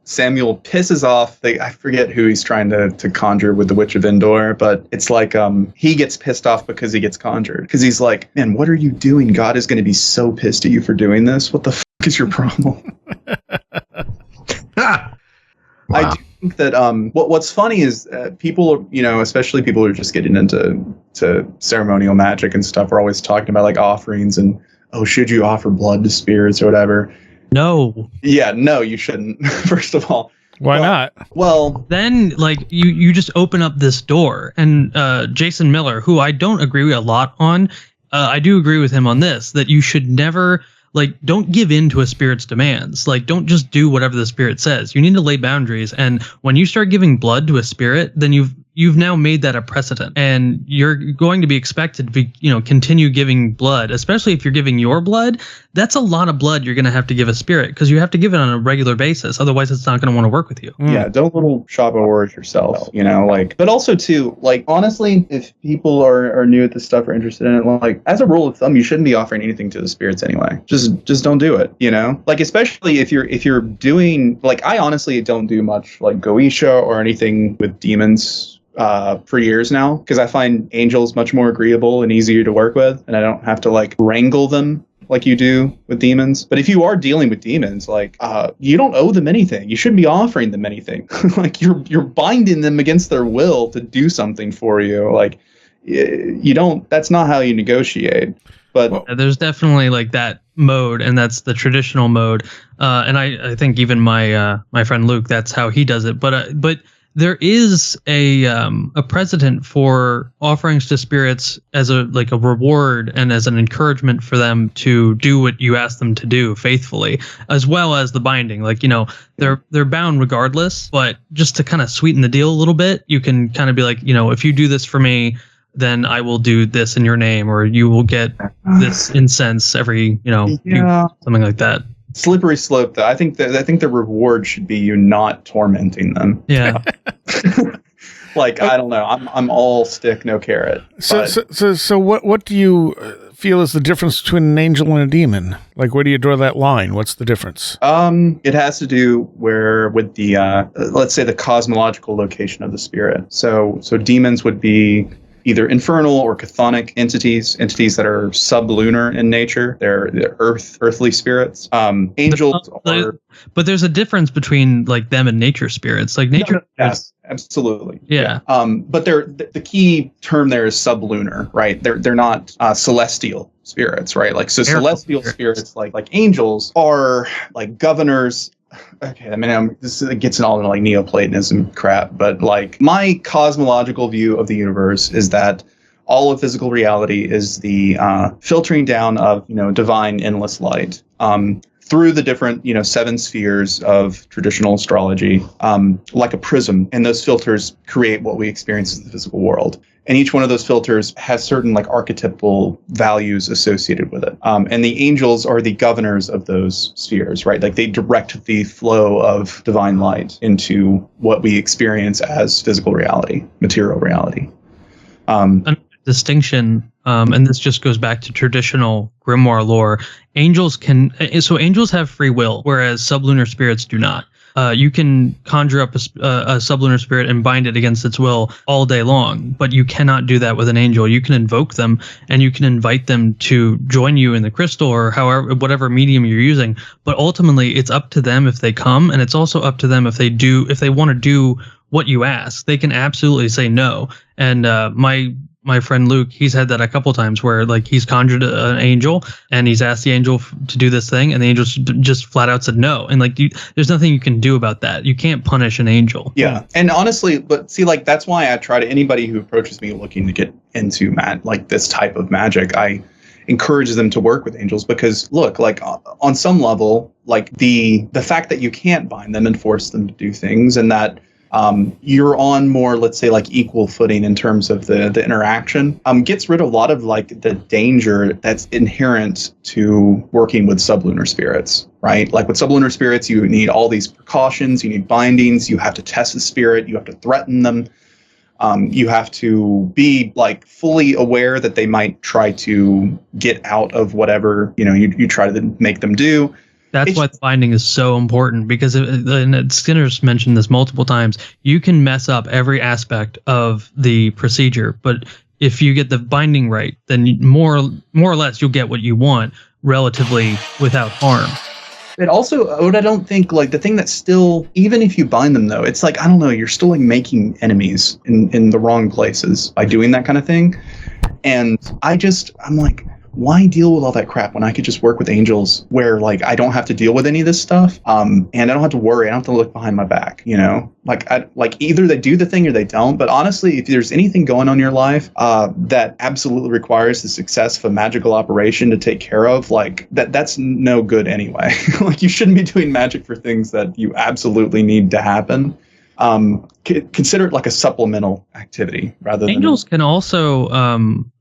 Speaker 5: Samuel pisses off I forget who he's trying to conjure with the Witch of Endor, but it's like he gets pissed off because he gets conjured. Because he's like, "Man, what are you doing? God is going to be so pissed at you for doing this. What the fuck is your problem?"
Speaker 3: Wow.
Speaker 5: I do think that what's funny is people, especially people who are just getting into ceremonial magic and stuff, are always talking about like offerings and, should you offer blood to spirits or whatever?
Speaker 4: No.
Speaker 5: Yeah, no, you shouldn't. First of all.
Speaker 1: Why not?
Speaker 5: Well,
Speaker 4: then like you just open up this door, and Jason Miller, who I don't agree a lot on, I do agree with him on this, that you should never don't give in to a spirit's demands. Like, don't just do whatever the spirit says. You need to lay boundaries. And when you start giving blood to a spirit, then you've now made that a precedent, and you're going to be expected to be, continue giving blood, especially if you're giving your blood. That's a lot of blood you're going to have to give a spirit, because you have to give it on a regular basis. Otherwise, it's not going to want to work with you.
Speaker 5: Yeah, don't little shop awards yourself, but also too, honestly, if people are new at this stuff or interested in it, as a rule of thumb, you shouldn't be offering anything to the spirits anyway. Just don't do it, especially if you're doing, I honestly don't do much Goetia or anything with demons for years now, because I find angels much more agreeable and easier to work with, and I don't have to wrangle them like you do with demons. But if you are dealing with demons, you don't owe them anything. You shouldn't be offering them anything. You're binding them against their will to do something for you. You don't. That's not how you negotiate. But
Speaker 4: there's definitely that mode, and that's the traditional mode. And I think even my friend Luke, that's how he does it. But there is a precedent for offerings to spirits as a reward and as an encouragement for them to do what you ask them to do faithfully, as well as the binding. They're bound regardless, but just to kind of sweeten the deal a little bit, you can kind of be if you do this for me, then I will do this in your name, or you will get this incense every, something like that.
Speaker 5: Slippery slope, though. I think the reward should be you not tormenting them.
Speaker 4: Yeah.
Speaker 5: I don't know. I'm all stick, no carrot.
Speaker 1: So what do you feel is the difference between an angel and a demon? Where do you draw that line? What's the difference?
Speaker 5: It has to do with the let's say the cosmological location of the spirit. So demons would be either infernal or chthonic entities that are sublunar in nature. They're earthly spirits. Angels are...
Speaker 4: But there's a difference between them and nature spirits. Nature...
Speaker 5: Yes, absolutely.
Speaker 4: Yeah.
Speaker 5: But the key term there is sublunar, right? They're not celestial spirits, right? Celestial spirits like angels are governors. Okay, I mean, this gets in all into Neoplatonism crap, but my cosmological view of the universe is that all of physical reality is the filtering down of, divine endless light through the different, 7 spheres of traditional astrology, like a prism. And those filters create what we experience as the physical world. And each one of those filters has certain like archetypal values associated with it. And the angels are the governors of those spheres, right? Like they direct the flow of divine light into what we experience as physical reality, material reality.
Speaker 4: Distinction, and this just goes back to traditional grimoire lore. Angels have free will, whereas sublunar spirits do not. You can conjure up a sublunar spirit and bind it against its will all day long, but you cannot do that with an angel. You can invoke them and you can invite them to join you in the crystal or whatever medium you're using. But ultimately, it's up to them if they come, and it's also up to them if they want to do what you ask. They can absolutely say no. And my friend Luke, he's had that a couple times where like he's conjured an angel and he's asked the angel to do this thing, and the angel just flat out said no. And like there's nothing you can do about that. You can't punish an angel.
Speaker 5: Yeah, and honestly, but see, like that's why I try to anybody who approaches me looking to get into like this type of magic, I encourage them to work with angels, because look, like on some level, like the fact that you can't bind them and force them to do things, and that you're on more, let's say, like equal footing in terms of the interaction, gets rid of a lot of like the danger that's inherent to working with sublunar spirits, right? Like with sublunar spirits, you need all these precautions, you need bindings, you have to test the spirit, you have to threaten them. You have to be like fully aware that they might try to get out of whatever, you try to make them do.
Speaker 4: That's why the binding is so important, because and Skinner's mentioned this multiple times. You can mess up every aspect of the procedure, but if you get the binding right, then more or less you'll get what you want relatively without harm.
Speaker 5: It also, what I don't think, like the thing that's still, even if you bind them though, it's like, I don't know, you're still like making enemies in the wrong places by doing that kind of thing. And I'm like, why deal with all that crap when I could just work with angels where like I don't have to deal with any of this stuff, and I don't have to worry, I don't have to look behind my back, like either they do the thing or they don't. But honestly, if there's anything going on in your life that absolutely requires the success of a magical operation to take care of, like that's no good anyway. Like you shouldn't be doing magic for things that you absolutely need to happen. Consider it like a supplemental activity rather than
Speaker 4: angels can also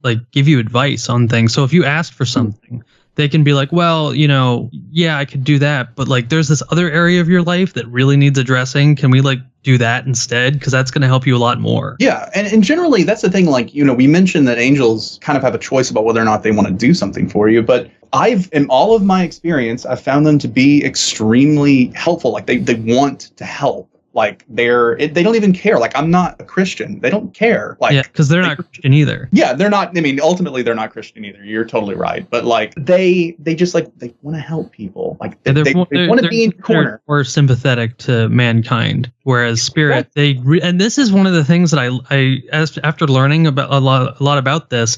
Speaker 4: like give you advice on things. So if you ask for something, they can be like, well, yeah, I could do that, but like there's this other area of your life that really needs addressing. Can we like do that instead? Because that's going to help you a lot more.
Speaker 5: Yeah, and generally that's the thing. Like we mentioned that angels kind of have a choice about whether or not they want to do something for you, but in all of my experience, I've found them to be extremely helpful. Like they want to help. Like they don't even care. Like I'm not a Christian. They don't care. Like
Speaker 4: yeah, because they're not Christian either.
Speaker 5: Yeah, they're not. I mean, ultimately they're not Christian either. You're totally right. But like they just like they want to help people. Like they want to be in the corner.
Speaker 4: Or sympathetic to mankind, whereas spirit and this is one of the things that I after learning about a lot about this.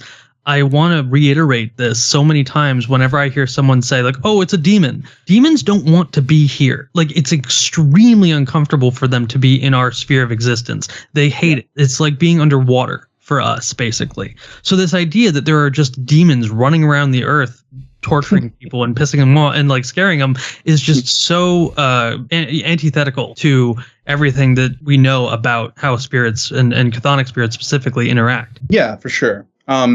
Speaker 4: I want to reiterate this so many times whenever I hear someone say like, oh, it's a demon. Demons don't want to be here. Like it's extremely uncomfortable for them to be in our sphere of existence. They hate it. It's like being underwater for us, basically. So this idea that there are just demons running around the earth, torturing people and pissing them off and like scaring them is just so antithetical to everything that we know about how spirits and chthonic spirits specifically interact.
Speaker 5: Yeah, for sure. I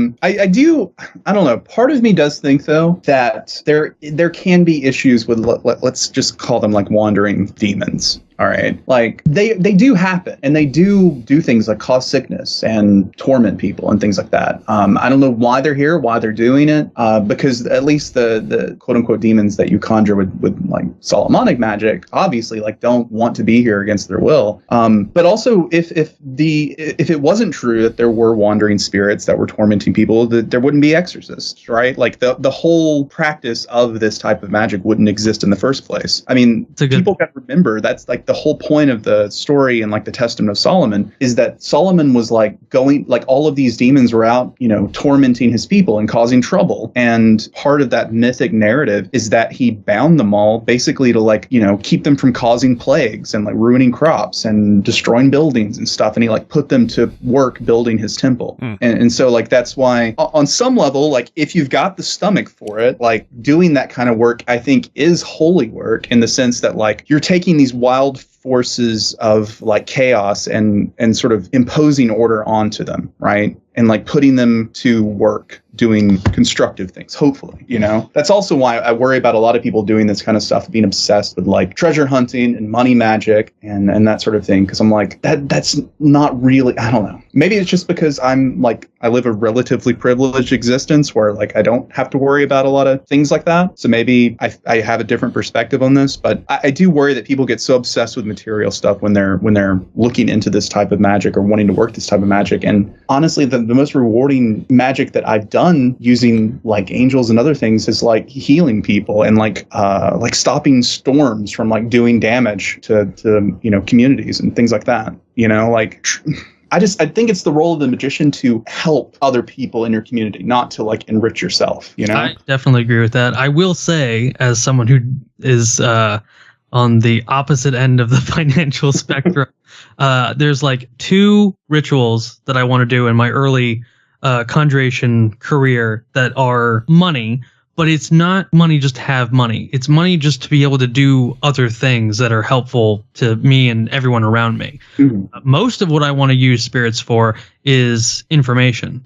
Speaker 5: don't know. Part of me does think though that there can be issues with let's just call them like wandering demons. All right. Like they do happen, and they do things like cause sickness and torment people and things like that. I don't know why they're here, why they're doing it, because at least the quote unquote demons that you conjure with like Solomonic magic obviously like don't want to be here against their will. But also if it wasn't true that there were wandering spirits that were tormenting people, there wouldn't be exorcists, right? Like the whole practice of this type of magic wouldn't exist in the first place. I mean, people got to remember that's like the whole point of the story and like the Testament of Solomon is that Solomon was like going, like all of these demons were out, you know, tormenting his people and causing trouble. And part of that mythic narrative is that he bound them all basically to like, you know, keep them from causing plagues and like ruining crops and destroying buildings and stuff. And he like put them to work building his temple. And so like, that's why on some level, like if you've got the stomach for it, like doing that kind of work, I think is holy work in the sense that like you're taking these wild forces of like chaos and sort of imposing order onto them, right? And like putting them to work doing constructive things, hopefully, you know? That's also why I worry about a lot of people doing this kind of stuff, being obsessed with like treasure hunting and money magic and that sort of thing. Cause I'm like, that's not really, I don't know. Maybe it's just because I'm like, I live a relatively privileged existence where like I don't have to worry about a lot of things like that. So maybe I have a different perspective on this, but I do worry that people get so obsessed with material stuff when they're looking into this type of magic or wanting to work this type of magic. And honestly, the most rewarding magic that I've done using like angels and other things is like healing people and like stopping storms from like doing damage to you know, communities and things like that. You know, like I think it's the role of the magician to help other people in your community, not to like enrich yourself, you know?
Speaker 4: I definitely agree with that. I will say, as someone who is on the opposite end of the financial spectrum, there's like 2 rituals that I want to do in my early conjuration career that are money, but it's not money just to have money. It's money just to be able to do other things that are helpful to me and everyone around me. Most of what I want to use spirits for is information,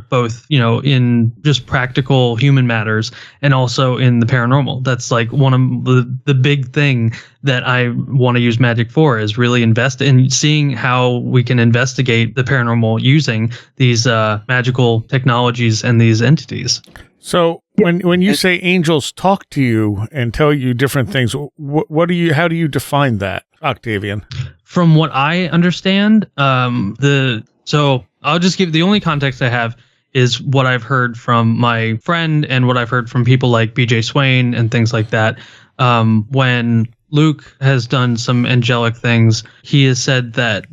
Speaker 4: both, you know, in just practical human matters and also in the paranormal. That's like one of the big thing that I want to use magic for, is really invest in seeing how we can investigate the paranormal using these magical technologies and these entities.
Speaker 1: So when you say angels talk to you and tell you different things, how do you define that, Octavian?
Speaker 4: From what I understand, so I'll just give the only context I have is what I've heard from my friend and what I've heard from people like BJ Swain and things like that. When Luke has done some angelic things, he has said that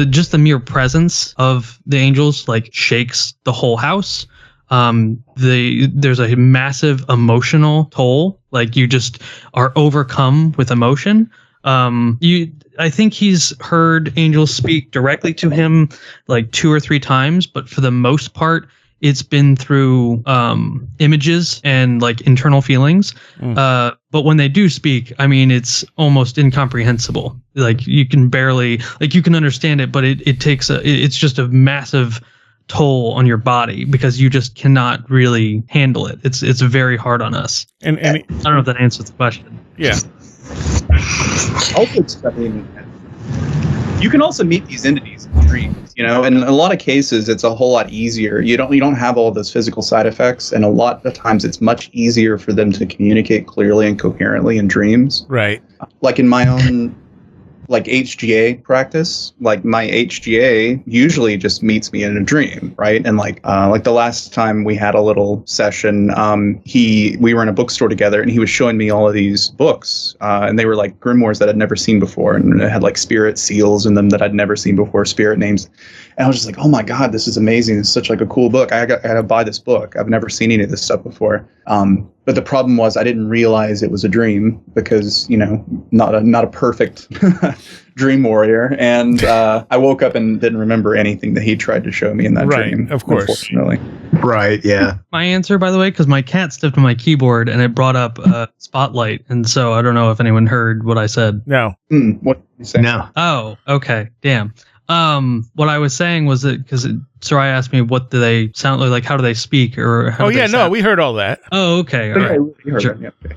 Speaker 4: just the mere presence of the angels like shakes the whole house. There's a massive emotional toll, like you just are overcome with emotion. I think he's heard angels speak directly to him like 2 or 3 times, but for the most part, it's been through images and like internal feelings. But when they do speak, I mean, it's almost incomprehensible. Like you can barely, like you can understand it, but it's just a massive toll on your body because you just cannot really handle it. It's very hard on us. And I don't know if that answers the question.
Speaker 1: Yeah.
Speaker 5: Also, you can also meet these entities in dreams, you know, and in a lot of cases it's a whole lot easier. You don't have all those physical side effects, and a lot of times it's much easier for them to communicate clearly and coherently in dreams.
Speaker 1: Right.
Speaker 5: Like in my own like HGA practice, like my HGA usually just meets me in a dream, right? And like the last time we had a little session, we were in a bookstore together, and he was showing me all of these books, and they were like grimoires that I'd never seen before, and it had like spirit seals in them that I'd never seen before, spirit names, and I was just like, oh my god, this is amazing! It's such like a cool book. I gotta buy this book. I've never seen any of this stuff before. But the problem was I didn't realize it was a dream because, you know, not a perfect dream warrior. And I woke up and didn't remember anything that he tried to show me in that dream.
Speaker 1: Of course.
Speaker 5: Unfortunately.
Speaker 3: Right. Yeah.
Speaker 4: My answer, by the way, because my cat stepped on my keyboard and it brought up Spotlight. And so I don't know if anyone heard what I said.
Speaker 1: No.
Speaker 5: What did you say?
Speaker 3: No.
Speaker 4: Oh, okay. Damn. What I was saying was that because Seriah asked me what do they sound like, how do they speak, or how do they sound?
Speaker 1: We heard all that.
Speaker 4: Oh, okay. All right.
Speaker 5: Sure. Yeah, okay.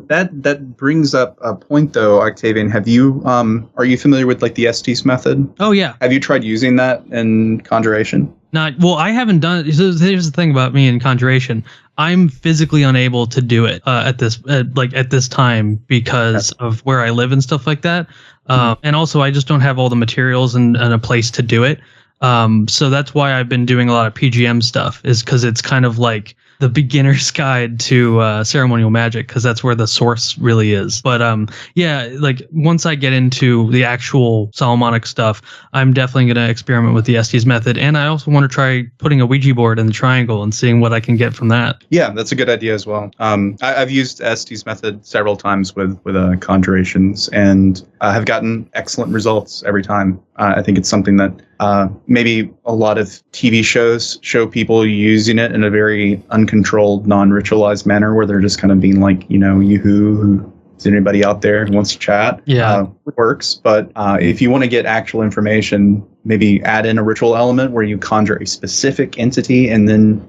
Speaker 5: That brings up a point though, Octavian. Have you are you familiar with like the Estes method?
Speaker 4: Oh yeah.
Speaker 5: Have you tried using that in conjuration?
Speaker 4: I haven't done it. So here's the thing about me in conjuration. I'm physically unable to do it at this time because of where I live and stuff like that. And also I just don't have all the materials and a place to do it. So that's why I've been doing a lot of PGM stuff, is because it's kind of like the beginner's guide to ceremonial magic, because that's where the source really is. But yeah, like once I get into the actual Solomonic stuff, I'm definitely going to experiment with the Estes method, and I also want to try putting a Ouija board in the triangle and seeing what I can get from that.
Speaker 5: Yeah, that's a good idea as well. I've used Estes method several times with conjurations, and have gotten excellent results every time. I think it's something that maybe a lot of TV shows show people using it in a very uncontrolled, non-ritualized manner, where they're just kind of being like, yoo-hoo, is anybody out there who wants to chat?
Speaker 4: Yeah.
Speaker 5: It works. But if you want to get actual information, maybe add in a ritual element where you conjure a specific entity and then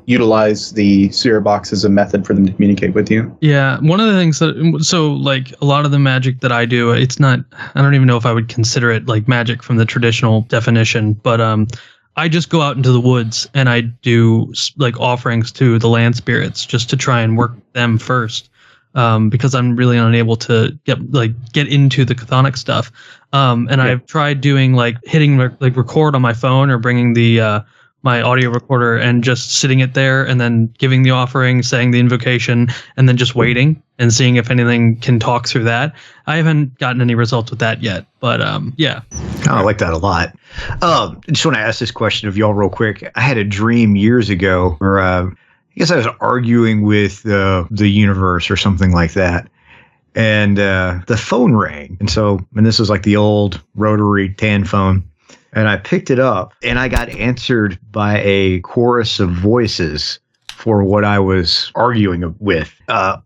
Speaker 5: utilize the spirit box as a method for them to communicate with you.
Speaker 4: Yeah. One of the things so like a lot of the magic that I do, it's not, I don't even know if I would consider it like magic from the traditional definition, but I just go out into the woods and I do like offerings to the land spirits just to try and work them first. Because I'm really unable to get into the chthonic stuff. And I've tried doing hitting record on my phone or bringing the my audio recorder and just sitting it there and then giving the offering, saying the invocation, and then just waiting and seeing if anything can talk through that. I haven't gotten any results with that yet, but yeah.
Speaker 3: Oh, I like that a lot. I just want to ask this question of y'all real quick. I had a dream years ago where I guess I was arguing with the universe or something like that. And the phone rang. And this was like the old rotary tan phone. And I picked it up and I got answered by a chorus of voices for what I was arguing with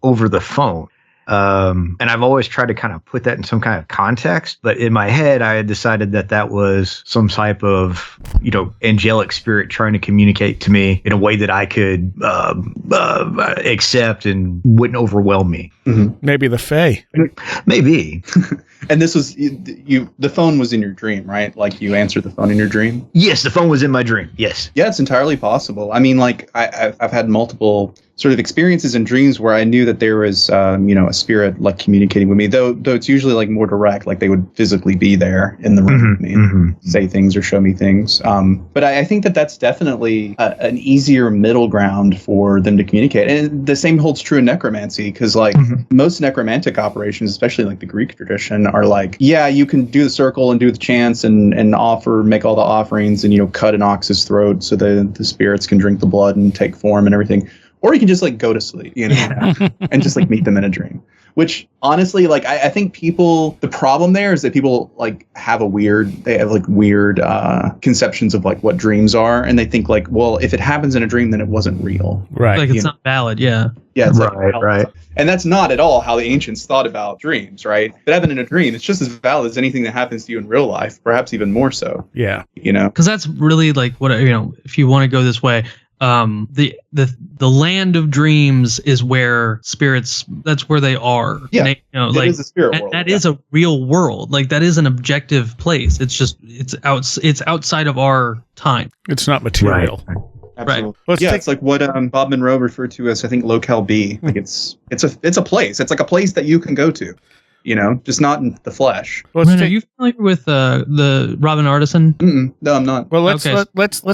Speaker 3: over the phone. And I've always tried to kind of put that in some kind of context, but in my head, I had decided that was some type of, angelic spirit trying to communicate to me in a way that I could accept and wouldn't overwhelm me.
Speaker 1: Mm-hmm. Maybe the Fae.
Speaker 3: Maybe.
Speaker 5: And this was the phone was in your dream, right? Like you answered the phone in your dream?
Speaker 3: Yes, the phone was in my dream. Yes.
Speaker 5: Yeah, it's entirely possible. I mean, I've had multiple sort of experiences and dreams where I knew that there was, a spirit like communicating with me, though it's usually like more direct, like they would physically be there in the room with me and say things or show me things. But I think that's definitely an easier middle ground for them to communicate. And the same holds true in necromancy, because most necromantic operations, especially like the Greek tradition, are like, yeah, you can do the circle and do the chants and make all the offerings and, cut an ox's throat so the spirits can drink the blood and take form and everything. Or you can just go to sleep, and just meet them in a dream. Which honestly, I think the problem there is that people have weird conceptions of what dreams are, and they think well, if it happens in a dream, then it wasn't real.
Speaker 1: Right.
Speaker 4: It's not valid. Yeah.
Speaker 5: Yeah. It's
Speaker 3: right.
Speaker 5: And that's not at all how the ancients thought about dreams, right? If it happened in a dream, it's just as valid as anything that happens to you in real life, perhaps even more so.
Speaker 1: Yeah.
Speaker 4: Because that's really what if you want to go this way. The land of dreams is where spirits, that's where they are.
Speaker 5: Yeah. It is a spirit world.
Speaker 4: That is a real world. That is an objective place. It's just, it's outside of our time.
Speaker 1: It's not material.
Speaker 5: Right. Absolutely.
Speaker 1: Right.
Speaker 5: It's like what Bob Monroe referred to as, I think, locale B. It's a place. It's like a place that you can go to. Just not in the flesh.
Speaker 4: Are you familiar with the Robin Artisan?
Speaker 5: No, I'm not.
Speaker 1: Well, let's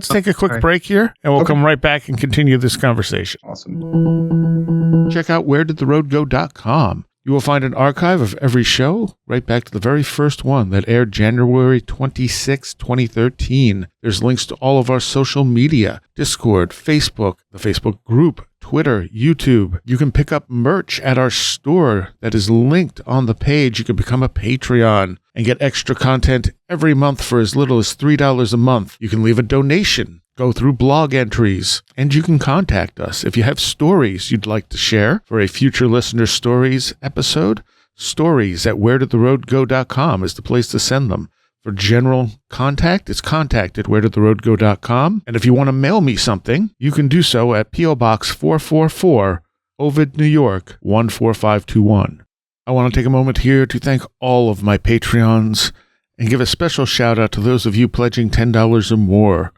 Speaker 1: take a quick break here, and we'll come right back and continue this conversation.
Speaker 5: Awesome.
Speaker 1: Check out wheredidtheroadgo.com. You will find an archive of every show, right back to the very first one that aired January 26, 2013. There's links to all of our social media, Discord, Facebook, the Facebook group, Twitter, YouTube. You can pick up merch at our store that is linked on the page. You can become a Patreon and get extra content every month for as little as $3 a month. You can leave a donation, go through blog entries, and you can contact us. If you have stories you'd like to share for a future listener stories episode, stories@wheredidtheroadgo.com is the place to send them. For general contact, it's contact@wheredidtheroadgo.com. And if you want to mail me something, you can do so at P.O. Box 444, Ovid, New York, 14521. I want to take a moment here to thank all of my Patreons and give a special shout out to those of you pledging $10 or more.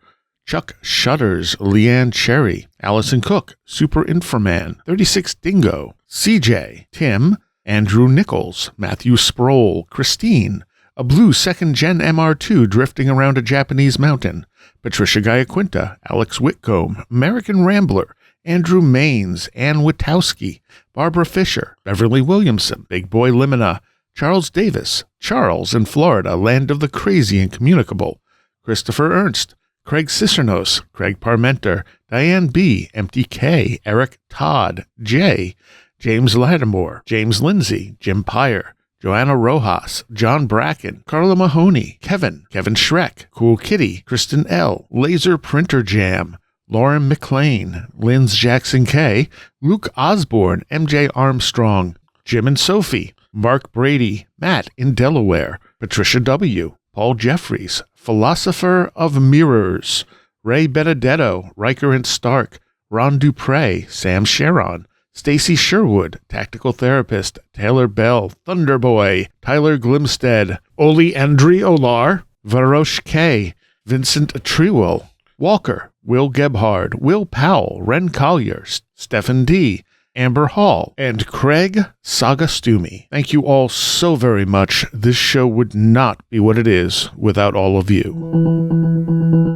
Speaker 1: Chuck Shutters, Leanne Cherry, Allison Cook, Super Infra Man, 36 Dingo, CJ, Tim, Andrew Nichols, Matthew Sproul, Christine, a blue second-gen MR2 drifting around a Japanese mountain, Patricia Giaquinta, Alex Whitcomb, American Rambler, Andrew Maines, Ann Witowski, Barbara Fisher, Beverly Williamson, Big Boy Limina, Charles Davis, Charles in Florida, land of the crazy and communicable, Christopher Ernst, Craig Cicernos, Craig Parmenter, Diane B., Empty K., Eric Todd, J., James Lattimore, James Lindsay, Jim Pyre, Joanna Rojas, John Bracken, Carla Mahoney, Kevin Schreck, Cool Kitty, Kristen L., Laser Printer Jam, Lauren McLean, Linz Jackson K., Luke Osborne, MJ Armstrong, Jim and Sophie, Mark Brady, Matt in Delaware, Patricia W., Paul Jeffries, Philosopher of Mirrors, Ray Benedetto, Riker and Stark, Ron Dupre, Sam Sharon, Stacy Sherwood, Tactical Therapist, Taylor Bell, Thunderboy, Tyler Glimstead, Oli Andre Olar, Varosh K., Vincent Trewell, Walker, Will Gebhard, Will Powell, Wren Collier, Stephen D., Amber Hall, and Craig Sagastumi. Thank you all so very much. This show would not be what it is without all of you.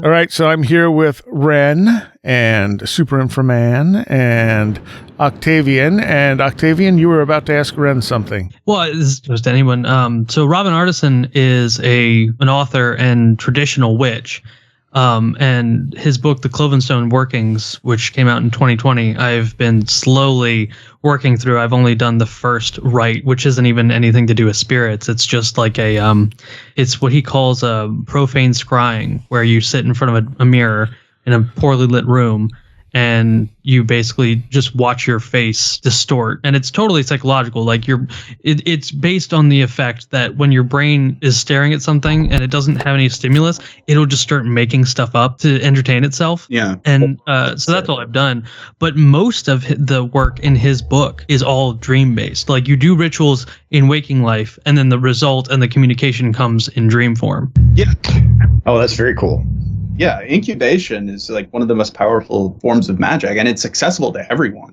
Speaker 1: All right, so I'm here with Wren and Super Infra Man and Octavian. And Octavian, you were about to ask Wren something.
Speaker 4: Well, this is just anyone. So Robin Artisan is an author and traditional witch. And his book, The Clovenstone Workings, which came out in 2020, I've been slowly working through. I've only done the first rite, which isn't even anything to do with spirits. It's just like it's what he calls a profane scrying, where you sit in front of a mirror in a poorly lit room and you basically just watch your face distort. And it's totally psychological. Like it's based on the effect that when your brain is staring at something and it doesn't have any stimulus, it'll just start making stuff up to entertain itself.
Speaker 5: Yeah.
Speaker 4: And so that's all I've done. But most of the work in his book is all dream based. Like you do rituals in waking life and then the result and the communication comes in dream form.
Speaker 5: Yeah.
Speaker 3: Oh, that's very cool.
Speaker 5: Yeah, incubation is like one of the most powerful forms of magic, and it's accessible to everyone,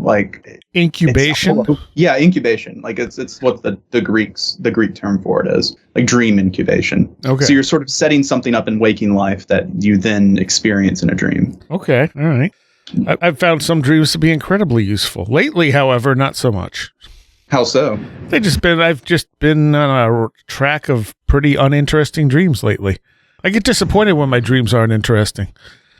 Speaker 5: like
Speaker 1: Incubation?
Speaker 5: Yeah, incubation. Like it's what the Greek term for it is, like dream incubation.
Speaker 1: Okay.
Speaker 5: So you're sort of setting something up in waking life that you then experience in a dream.
Speaker 1: Okay, all right. I've found some dreams to be incredibly useful. Lately, however, not so much.
Speaker 5: How so?
Speaker 1: I've just been on a track of pretty uninteresting dreams lately. I get disappointed when my dreams aren't interesting.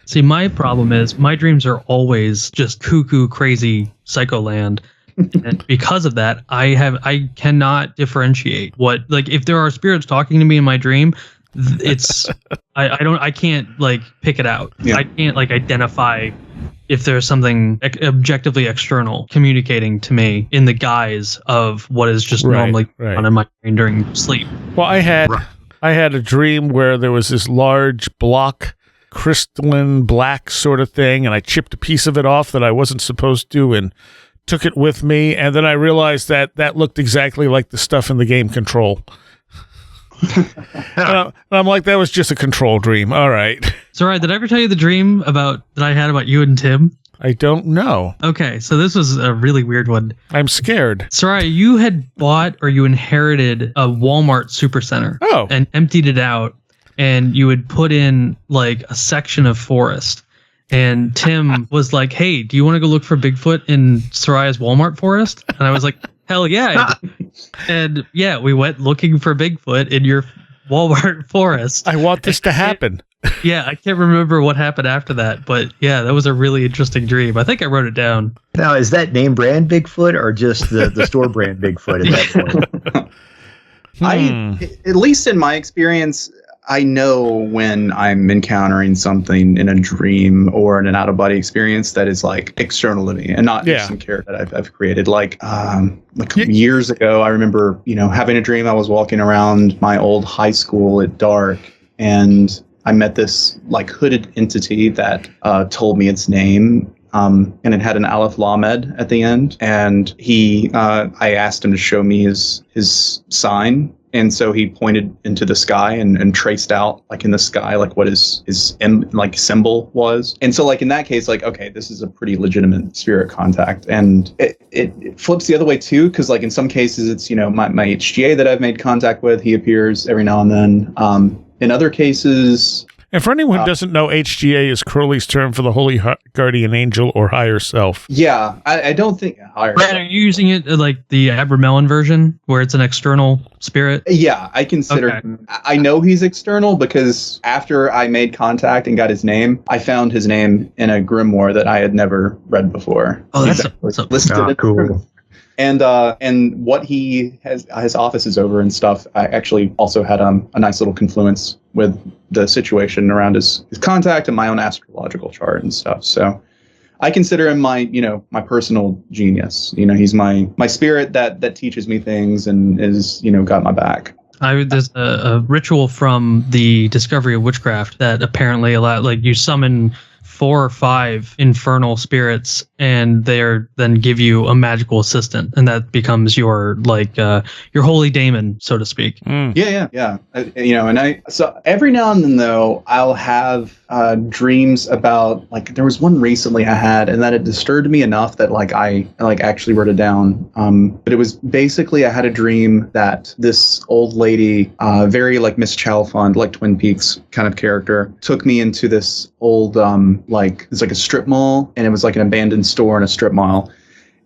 Speaker 4: See, my problem is my dreams are always just cuckoo, crazy, psycho land. And because of that, I cannot differentiate if there are spirits talking to me in my dream, it's, I can't pick it out. Yeah. I can't identify if there's something objectively external communicating to me in the guise of what is just normally on in my brain during sleep.
Speaker 1: Well, I had a dream where there was this large block, crystalline black sort of thing, and I chipped a piece of it off that I wasn't supposed to and took it with me, and then I realized that looked exactly like the stuff in the game Control. and I'm like, that was just a Control dream. All right.
Speaker 4: Soraya, did I ever tell you the dream that I had about you and Tim?
Speaker 1: I don't know.
Speaker 4: Okay, so this was a really weird one.
Speaker 1: I'm scared.
Speaker 4: Soraya, you had bought or you inherited a Walmart supercenter.
Speaker 1: Oh.
Speaker 4: And emptied it out, and you had put in a section of forest. And Tim was like, hey, do you want to go look for Bigfoot in Soraya's Walmart forest? And I was like, hell yeah. And yeah, we went looking for Bigfoot in your Walmart forest.
Speaker 1: I want this to happen.
Speaker 4: Yeah, I can't remember what happened after that, but yeah, that was a really interesting dream. I think I wrote it down.
Speaker 3: Now, is that name brand Bigfoot or just the store brand Bigfoot at that point?
Speaker 5: At least in my experience, I know when I'm encountering something in a dream or in an out-of-body experience that is external to me and not just some character that I've created. Years ago, I remember, having a dream. I was walking around my old high school at dark, and I met this hooded entity that told me its name. And it had an Aleph Lamed at the end. And I asked him to show me his sign. And so he pointed into the sky and traced out in the sky, what his symbol was. And so in that case, okay, this is a pretty legitimate spirit contact. And it flips the other way too. Cause in some cases it's, my HGA that I've made contact with, he appears every now and then. In other cases,
Speaker 1: And for anyone who doesn't know, HGA is Crowley's term for the Holy Guardian Angel or higher self.
Speaker 5: Yeah, I don't think higher.
Speaker 4: Brad, are you using it like the Abramelin version, where it's an external spirit?
Speaker 5: Yeah, I consider him. I know he's external because after I made contact and got his name, I found his name in a grimoire that I had never read before.
Speaker 4: Oh, that's
Speaker 5: listed.
Speaker 3: Cool.
Speaker 5: And what he has, his office is over and stuff. I actually also had a nice little confluence with the situation around his contact and my own astrological chart and stuff. So I consider him my personal genius. He's my spirit that teaches me things and is, got my back.
Speaker 4: There's a ritual from the discovery of witchcraft that apparently you summon 4 or 5 infernal spirits, and they're then give you a magical assistant, and that becomes your holy daemon, so to speak.
Speaker 5: Yeah. So every now and then though, I'll have dreams about, there was one recently I had, and that it disturbed me enough that I actually wrote it down. But it was basically, I had a dream that this old lady, very Miss Chalfont, Twin Peaks kind of character, took me into this old it's a strip mall, and it was an abandoned store in a strip mall.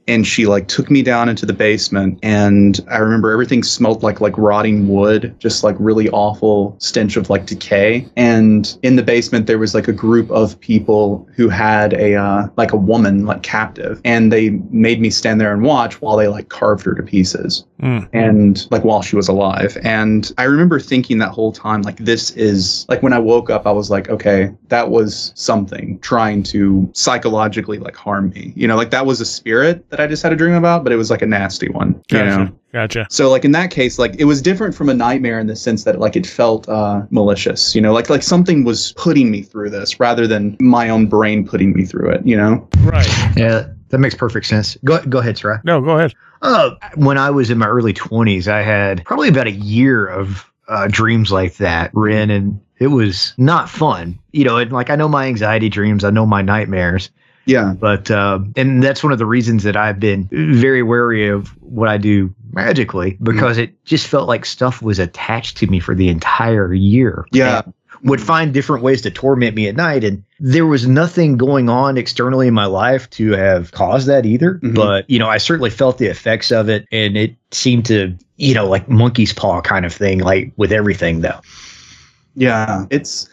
Speaker 5: And she took me down into the basement, and I remember everything smelled like rotting wood, just really awful stench of decay. And in the basement there was a group of people who had a woman captive, and they made me stand there and watch while they carved her to pieces. And while she was alive. And I remember thinking that whole time, this is when I woke up, I was okay, that was something trying to psychologically harm me. That was a spirit that I just had a dream about, but it was a nasty one.
Speaker 1: Gotcha.
Speaker 5: So in that case, it was different from a nightmare in the sense that it felt malicious, like something was putting me through this rather than my own brain putting me through it,
Speaker 1: Right.
Speaker 3: Yeah, that makes perfect sense. Go ahead, Seriah.
Speaker 1: No, go ahead.
Speaker 3: When I was in my early 20s, I had probably about a year of dreams like that, Wren, and it was not fun. And I know my anxiety dreams, I know my nightmares.
Speaker 5: Yeah.
Speaker 3: But, and that's one of the reasons that I've been very wary of what I do magically, because it just felt like stuff was attached to me for the entire year.
Speaker 5: Yeah.
Speaker 3: And would find different ways to torment me at night. And there was nothing going on externally in my life to have caused that either. Mm-hmm. But, I certainly felt the effects of it, and it seemed to, monkey's paw kind of thing, with everything though.
Speaker 5: Yeah,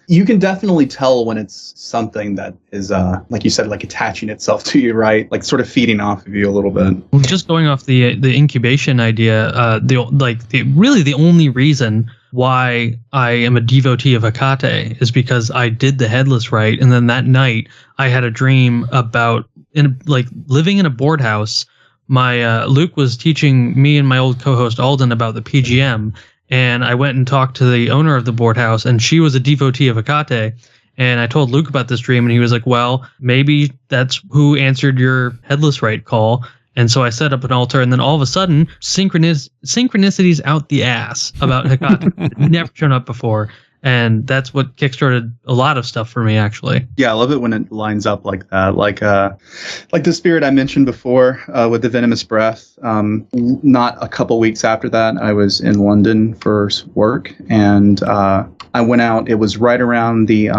Speaker 5: you can definitely tell when it's something that is, like you said, attaching itself to you, right? Sort of feeding off of you a little bit.
Speaker 4: Just going off the incubation idea, the only reason why I am a devotee of Hecate is because I did the headless rite, and then that night I had a dream about living in a board house. My Luke was teaching me and my old co-host Alden about the PGM. And I went and talked to the owner of the board house, and she was a devotee of Hecate. And I told Luke about this dream, and he was like, well, maybe that's who answered your headless rite call. And so I set up an altar, and then all of a sudden, synchronicities out the ass about Hecate. Never shown up before. And that's what kickstarted a lot of stuff for me, actually.
Speaker 5: Yeah, I love it when it lines up like that. Like the spirit I mentioned before with the venomous breath. Not a couple weeks after that, I was in London for work, and I went out. It was right around the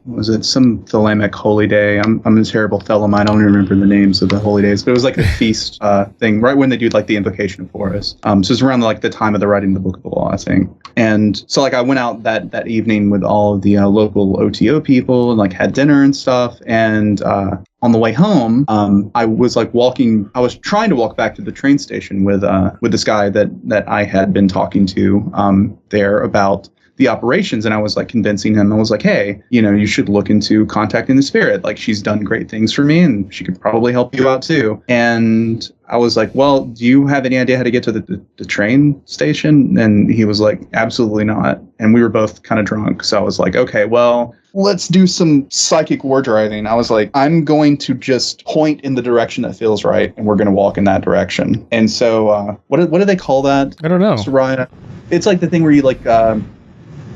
Speaker 5: was it some Thelemic holy day? I'm a terrible Thelemite. I don't remember the names of the holy days, but it was a feast thing right when they do the invocation of Horus. So it was around the time of the writing of the Book of the Law, I think. And so I went out that evening with all of the local OTO people and had dinner and stuff. And on the way home, I was walking. I was trying to walk back to the train station with this guy that I had been talking to there about the operations, and I was convincing him. I was hey, you should look into contacting the spirit. She's done great things for me, and she could probably help you out too. And I was well, do you have any idea how to get to the train station? And he was absolutely not. And we were both kind of drunk. So I was okay, well, let's do some psychic war driving. I was I'm going to just point in the direction that feels right, and we're going to walk in that direction. And so what do they call that?
Speaker 1: I don't know.
Speaker 5: Seriah? It's the thing where you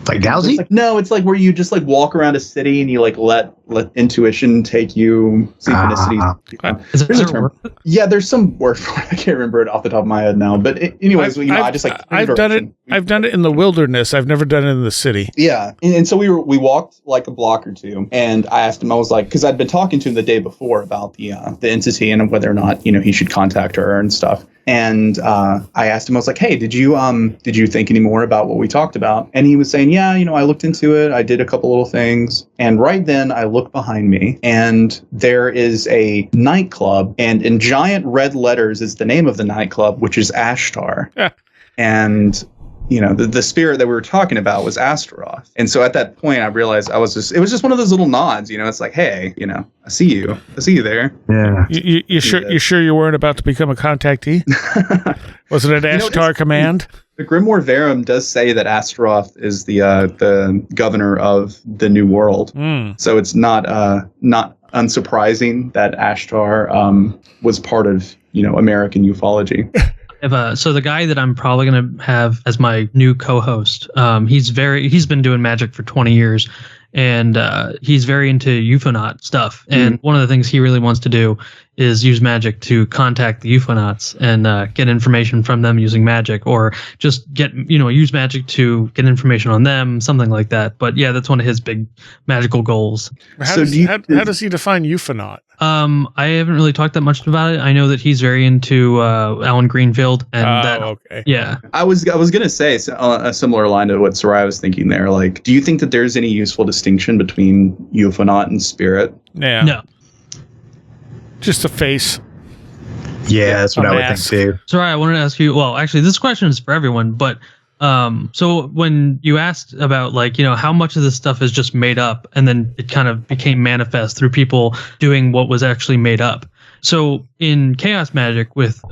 Speaker 3: Like Dowsy?
Speaker 5: No, it's like where you just like walk around a city and you like let intuition take you, synchronicity.
Speaker 4: Is there a term?
Speaker 5: Yeah, there's some word for it. I can't remember it off the top of my head now. But anyways, I just like
Speaker 1: I've done it. I've done it in the wilderness. I've never done it in the city.
Speaker 5: Yeah, and so we walked like a block or two, and I asked him. I was like, because I'd been talking to him the day before about the entity and whether or not he should contact her and stuff. And I asked him, I was like, hey, did you think any more about what we talked about? And he was saying, yeah, I looked into it. I did a couple little things. And right then I look behind me and there is a nightclub, and in giant red letters is the name of the nightclub, which is Ashtar. And the spirit that we were talking about was Astaroth. And so at that point, I realized it was just one of those little nods, it's like, hey, I see you there.
Speaker 3: Yeah.
Speaker 1: You sure you weren't about to become a contactee? Was it an Ashtar command?
Speaker 5: The Grimoire Verum does say that Astaroth is the governor of the New World. So it's not unsurprising that Ashtar was part of, American ufology.
Speaker 4: So the guy that I'm probably going to have as my new co-host, he's been doing magic for 20 years, and he's very into ufonaut stuff. And one of the things he really wants to do is use magic to contact the ufonauts and get information from them using magic, or just use magic to get information on them, something like that. But yeah, that's one of his big magical goals.
Speaker 1: How does he define ufonaut?
Speaker 4: I haven't really talked that much about it. I know that he's very into Alan Greenfield, and
Speaker 1: okay.
Speaker 4: Yeah.
Speaker 5: I was gonna say a similar line to what Seriah was thinking there. Like, do you think that there's any useful distinction between ufonaut and spirit?
Speaker 1: Yeah.
Speaker 4: No.
Speaker 1: Just a face.
Speaker 3: Yeah, that's what I would think too.
Speaker 4: Sorry, I wanted to ask you. Well, actually, this question is for everyone. But so when you asked about how much of this stuff is just made up, and then it kind of became manifest through people doing what was actually made up. So in chaos magic with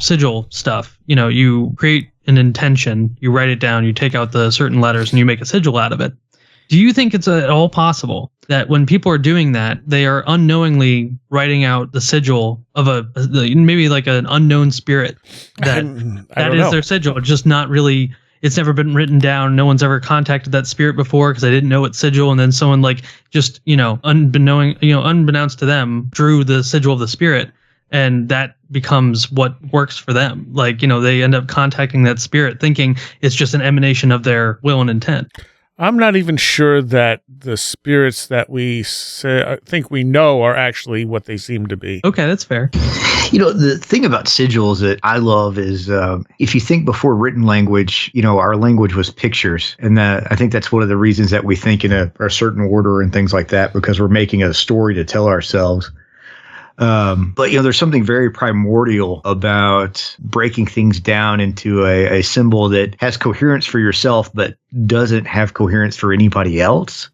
Speaker 4: sigil stuff, you create an intention, you write it down, you take out the certain letters, and you make a sigil out of it. Do you think it's at all possible that when people are doing that, they are unknowingly writing out the sigil of maybe like an unknown spirit that is their sigil, just not really, it's never been written down. No one's ever contacted that spirit before because they didn't know it's sigil. And then someone unbeknownst to them, drew the sigil of the spirit, and that becomes what works for them. They end up contacting that spirit thinking it's just an emanation of their will and intent.
Speaker 1: I'm not even sure that the spirits that we think we know are actually what they seem to be.
Speaker 4: Okay, that's fair.
Speaker 3: The thing about sigils that I love is if you think before written language, our language was pictures. And I think that's one of the reasons that we think in a certain order and things like that, because we're making a story to tell ourselves. But there's something very primordial about breaking things down into a symbol that has coherence for yourself, but doesn't have coherence for anybody else.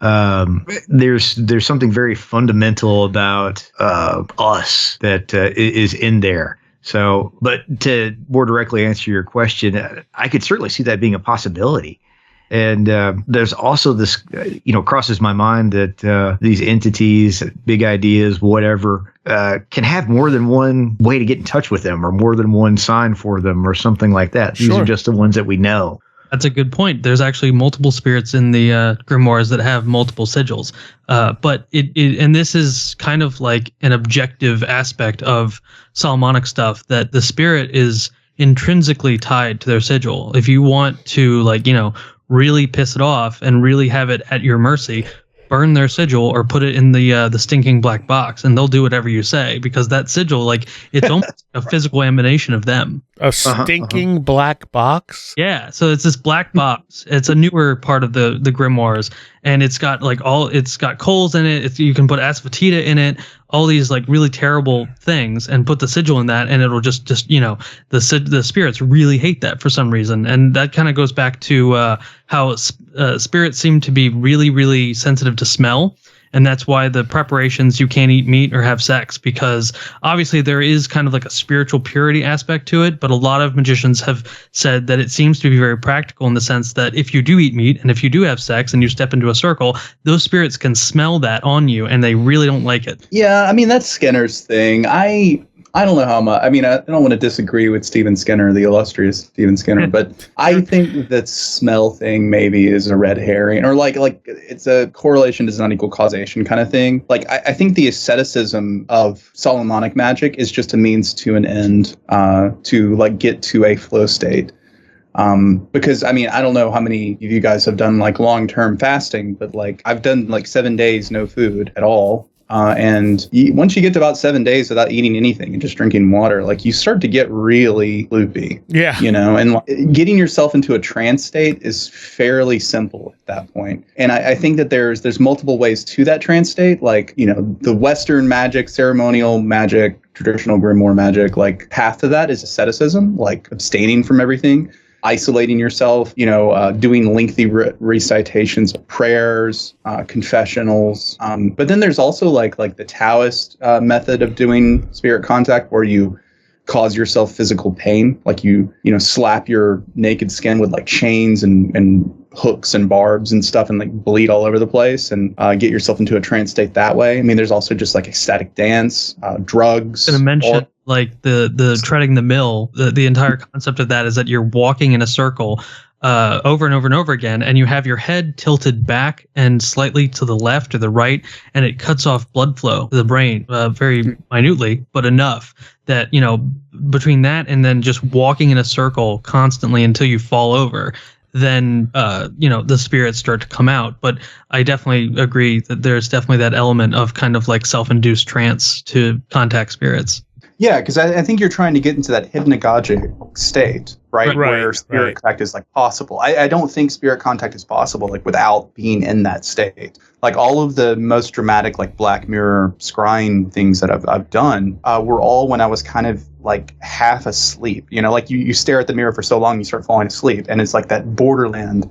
Speaker 3: There's something very fundamental about us that is in there. So, but to more directly answer your question, I could certainly see that being a possibility. And there's also this, crosses my mind that these entities, big ideas, whatever, can have more than one way to get in touch with them, or more than one sign for them, or something like that. These are just the ones that we know.
Speaker 4: That's a good point. There's actually multiple spirits in the grimoires that have multiple sigils. But and this is kind of like an objective aspect of Solomonic stuff, that the spirit is intrinsically tied to their sigil. If you want to really piss it off and really have it at your mercy, burn their sigil or put it in the stinking black box, and they'll do whatever you say, because that sigil, it's almost a physical emanation of them.
Speaker 1: A stinking black box?
Speaker 4: Yeah, so it's this black box. It's a newer part of the grimoires, and it's got it's got coals in it. You can put asafoetida in it, all these really terrible things, and put the sigil in that, and it'll just the spirits really hate that for some reason. And that kind of goes back to how spirits seem to be really, really sensitive to smell. And that's why the preparations, you can't eat meat or have sex, because obviously there is kind of like a spiritual purity aspect to it. But a lot of magicians have said that it seems to be very practical in the sense that if you do eat meat and if you do have sex and you step into a circle, those spirits can smell that on you and they really don't like it.
Speaker 5: Yeah, I mean, that's Skinner's thing. I don't know how much. I mean, I don't want to disagree with Stephen Skinner, the illustrious Stephen Skinner, but I think that smell thing maybe is a red herring, or like it's a correlation does not equal causation kind of thing. Like I think the asceticism of Solomonic magic is just a means to an end, to like get to a flow state. Because I mean, I don't know how many of you guys have done like long-term fasting, but like I've done like 7 days no food at all. And once you get to about 7 days without eating anything and just drinking water, like you start to get really loopy. Yeah. You know, and getting yourself into a trance state is fairly simple at that point. And I think that there's multiple ways to that trance state. Like, you know, the Western magic, ceremonial magic, traditional grimoire magic, like path to that is asceticism, like abstaining from everything. Isolating yourself, you know, doing lengthy recitations, prayers, confessionals. But then there's also like the Taoist method of doing spirit contact, where you cause yourself physical pain, like you slap your naked skin with like chains and hooks and barbs and stuff, and like bleed all over the place, and get yourself into a trance state that way. I mean, there's also just like ecstatic dance, drugs.
Speaker 4: I'm gonna mention like the treading the mill. The entire concept of that is that you're walking in a circle over and over and over again, and you have your head tilted back and slightly to the left or the right, and it cuts off blood flow to the brain very minutely, but enough that, you know, between that and then just walking in a circle constantly until you fall over, then you know, the spirits start to come out. But I definitely agree that there's definitely that element of kind of like self-induced trance to contact spirits.
Speaker 5: Yeah, because I think you're trying to get into that hypnagogic state, right? Where spirit contact is like possible. I don't think spirit contact is possible like without being in that state. Like all of the most dramatic like Black Mirror scrying things that I've done were all when I was kind of like half asleep. You know, like you stare at the mirror for so long you start falling asleep, and it's like that borderland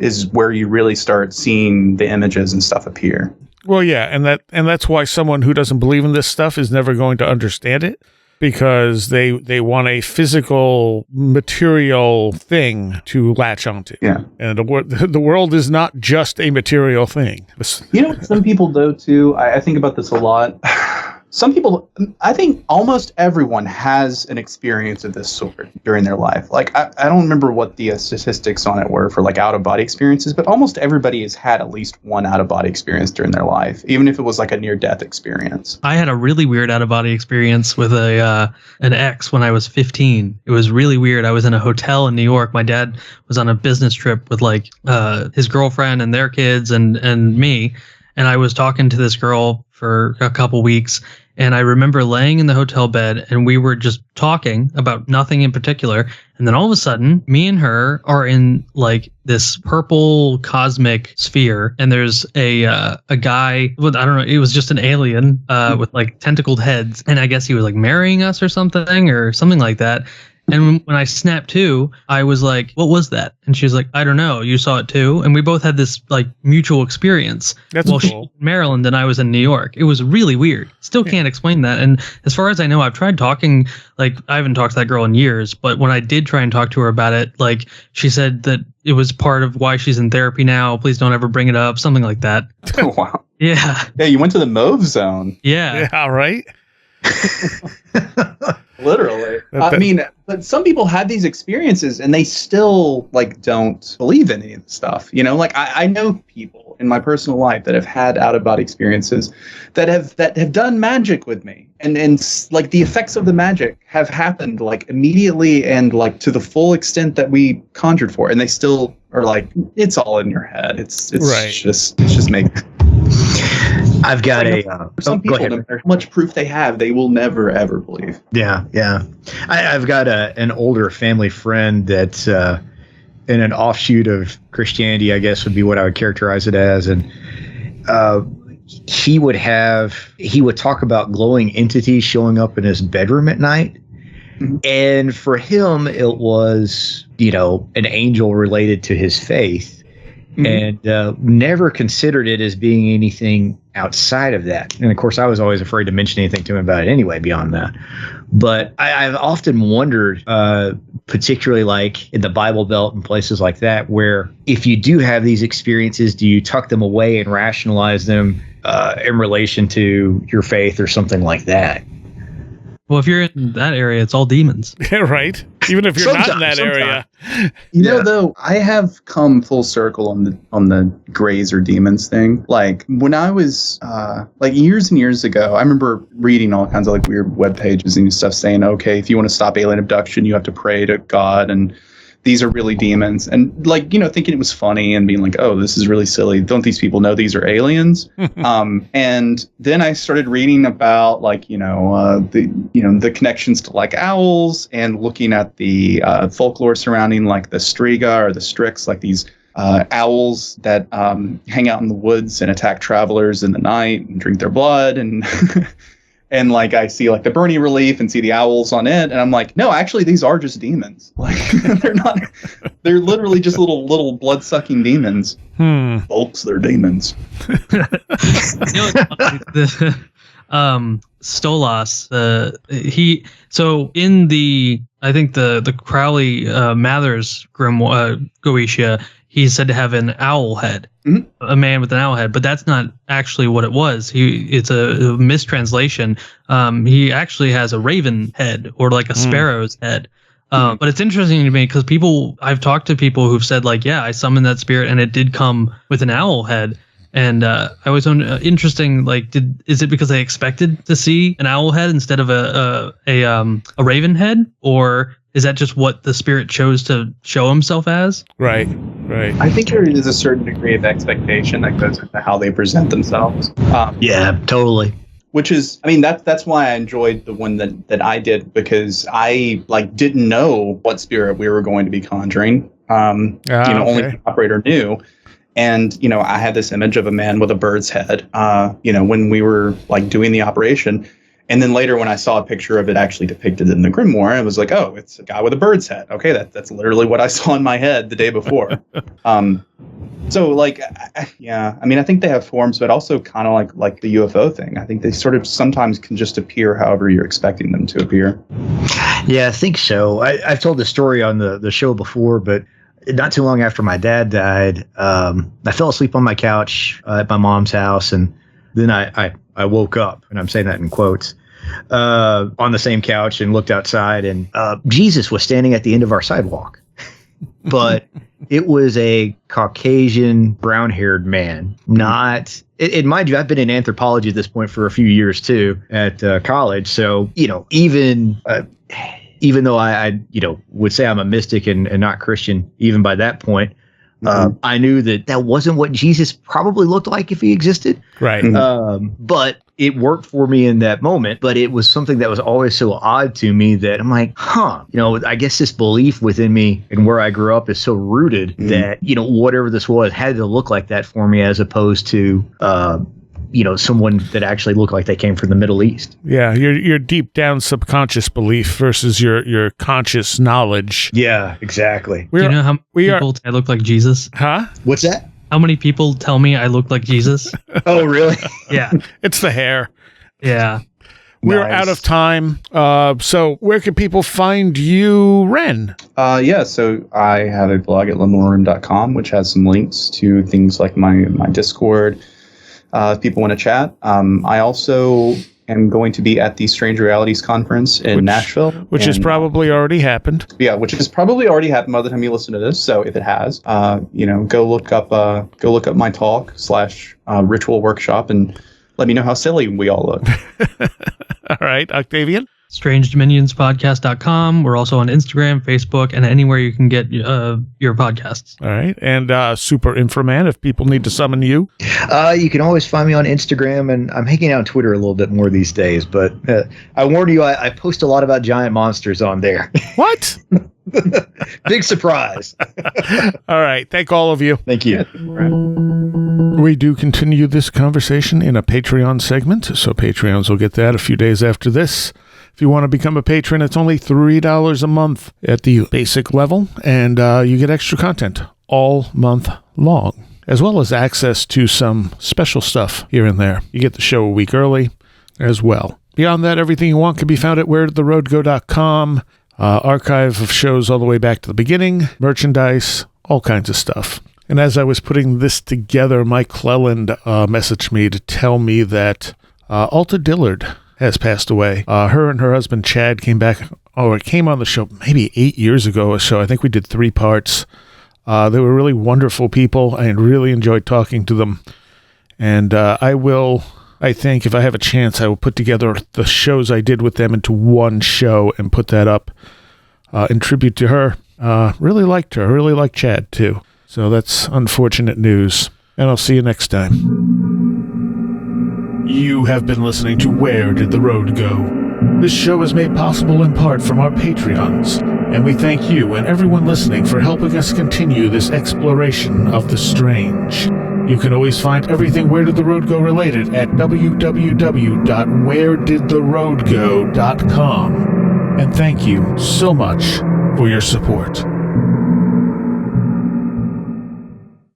Speaker 5: is where you really start seeing the images and stuff appear.
Speaker 1: Well, yeah, and that's why someone who doesn't believe in this stuff is never going to understand it, because they want a physical, material thing to latch onto. Yeah, and the world is not just a material thing.
Speaker 5: You know, some people though too. I think about this a lot. Some people, I think almost everyone has an experience of this sort during their life. Like, I don't remember what the statistics on it were for like out-of-body experiences, but almost everybody has had at least one out-of-body experience during their life, even if it was like a near-death experience.
Speaker 4: I had a really weird out-of-body experience with an ex when I was 15. It was really weird. I was in a hotel in New York. My dad was on a business trip with like his girlfriend and their kids and me. And I was talking to this girl for a couple weeks, and I remember laying in the hotel bed, and we were just talking about nothing in particular. And then all of a sudden, me and her are in like this purple cosmic sphere, and there's a guy with, I don't know, it was just an alien with like tentacled heads, and I guess he was like marrying us or something like that. And when I snapped to, I was like, what was that? And she was like, I don't know. You saw it too? And we both had this like mutual experience.
Speaker 1: That's cool.
Speaker 4: She was in Maryland and I was in New York. It was really weird. Still can't explain that. And as far as I know, I've tried talking, like I haven't talked to that girl in years, but when I did try and talk to her about it, like she said that it was part of why she's in therapy now. Please don't ever bring it up. Something like that.
Speaker 5: Oh, wow.
Speaker 4: Yeah.
Speaker 5: Yeah, you went to the Mauve zone.
Speaker 4: Yeah.
Speaker 1: Yeah, right?
Speaker 5: Literally. I mean, but some people have these experiences and they still like don't believe in any of the stuff. You know, like I know people in my personal life that have had out-of-body experiences that have done magic with me. And like the effects of the magic have happened like immediately and like to the full extent that we conjured for. And they still are like, it's all in your head. It's
Speaker 1: right.
Speaker 5: just make.
Speaker 3: I've got
Speaker 5: some people, no matter how much proof they have, they will never ever believe.
Speaker 3: Yeah. I've got an older family friend that's in an offshoot of Christianity, I guess would be what I would characterize it as, and he would talk about glowing entities showing up in his bedroom at night. Mm-hmm. And for him, it was, an angel related to his faith. Mm-hmm. And never considered it as being anything outside of that. And of course, I was always afraid to mention anything to him about it anyway, beyond that. But I've often wondered, particularly like in the Bible Belt and places like that, where if you do have these experiences, do you tuck them away and rationalize them in relation to your faith or something like that?
Speaker 4: Well, if you're in that area, it's all demons.
Speaker 1: Yeah, right. Even if you're not in that area.
Speaker 5: You know, though, I have come full circle on the grays or demons thing. Like when I was like years and years ago, I remember reading all kinds of like weird web pages and stuff saying, okay, if you want to stop alien abduction, you have to pray to God, and these are really demons. And like, you know, thinking it was funny and being like, oh, this is really silly. Don't these people know these are aliens? And then I started reading about like, the connections to like owls, and looking at the folklore surrounding like the Striga or the Strix, like these owls that hang out in the woods and attack travelers in the night and drink their blood. And and like I see like the Bernie relief and see the owls on it, and I'm like, no, actually these are just demons. Like they're literally just little blood sucking demons. Folks, they're demons.
Speaker 4: Stolas, so in I think the Crowley Mathers grimoire Goetia, he's said to have an owl head, a man with an owl head, but that's not actually what it was. It's a mistranslation. He actually has a raven head, or like a sparrow's head. But it's interesting to me because I've talked to people who've said like, yeah, I summoned that spirit and it did come with an owl head. And I always found interesting, like, is it because they expected to see an owl head instead of a raven head, or is that just what the spirit chose to show himself as? Right.
Speaker 5: I think there is a certain degree of expectation that goes into how they present themselves.
Speaker 3: Yeah, totally.
Speaker 5: Which is, I mean, that's why I enjoyed the one that I did, because I like didn't know what spirit we were going to be conjuring. Only the operator knew. And, I had this image of a man with a bird's head, when we were like doing the operation. And then later when I saw a picture of it actually depicted in the grimoire, I was like, oh, it's a guy with a bird's head. Okay, that's literally what I saw in my head the day before. So like, I mean, I think they have forms, but also kind of like the UFO thing. I think they sort of sometimes can just appear however you're expecting them to appear.
Speaker 3: Yeah, I think so. I've told this story on the show before, but not too long after my dad died, I fell asleep on my couch at my mom's house, and then I woke up, and I'm saying that in quotes, on the same couch, and looked outside, and Jesus was standing at the end of our sidewalk. But it was a Caucasian, brown-haired man. Not, and mind you, I've been in anthropology at this point for a few years too at college. So even though I would say I'm a mystic and not Christian, even by that point, I knew that wasn't what Jesus probably looked like if he existed.
Speaker 1: Right.
Speaker 3: But it worked for me in that moment. But it was something that was always so odd to me that I'm like, I guess this belief within me and where I grew up is so rooted that, whatever this was had to look like that for me, as opposed to, someone that actually looked like they came from the Middle East.
Speaker 1: Yeah, your deep down subconscious belief versus your conscious knowledge.
Speaker 3: Yeah, exactly.
Speaker 4: Do you know how many people I look like Jesus?
Speaker 1: Huh?
Speaker 3: What's that?
Speaker 4: How many people tell me I look like Jesus?
Speaker 3: Oh, really?
Speaker 4: Yeah.
Speaker 1: It's the hair.
Speaker 4: Yeah.
Speaker 1: We're out of time. So where can people find you, Wren?
Speaker 5: So I have a blog at lemorin.com, which has some links to things like my Discord. If people want to chat. I also am going to be at the Strange Realities Conference in Nashville.
Speaker 1: Which has probably already happened.
Speaker 5: Yeah, which has probably already happened by the time you listen to this. So if it has, go look up my talk / ritual workshop and let me know how silly we all look.
Speaker 1: All right, Octavian?
Speaker 4: StrangeDominionspodcast.com. We're also on Instagram, Facebook, and anywhere you can get your podcasts.
Speaker 1: All right. And Super Infra Man, if people need to summon you.
Speaker 3: You can always find me on Instagram, and I'm hanging out on Twitter a little bit more these days. But I warn you, I post a lot about giant monsters on there.
Speaker 1: What?
Speaker 3: Big surprise.
Speaker 1: All right. Thank all of you.
Speaker 3: Thank you.
Speaker 1: We do continue this conversation in a Patreon segment, so Patreons will get that a few days after this. If you want to become a patron, it's only $3 a month at the basic level, and you get extra content all month long, as well as access to some special stuff here and there. You get the show a week early as well. Beyond that, everything you want can be found at wheretheroadgo.com. Archive of shows all the way back to the beginning, merchandise, all kinds of stuff. And as I was putting this together, Mike Cleland messaged me to tell me that Alta Dillard has passed away. Her and her husband Chad came on the show maybe 8 years ago or so. I think we did 3 parts. They were really wonderful people. I really enjoyed talking to them. And I think if I have a chance, I will put together the shows I did with them into one show and put that up in tribute to her. Really liked her. Really liked Chad, too. So that's unfortunate news. And I'll see you next time. You have been listening to Where Did the Road Go? This show is made possible in part from our Patreons, and we thank you and everyone listening for helping us continue this exploration of the strange. You can always find everything Where Did the Road Go related at www.wheredidtheroadgo.com. And thank you so much for your support.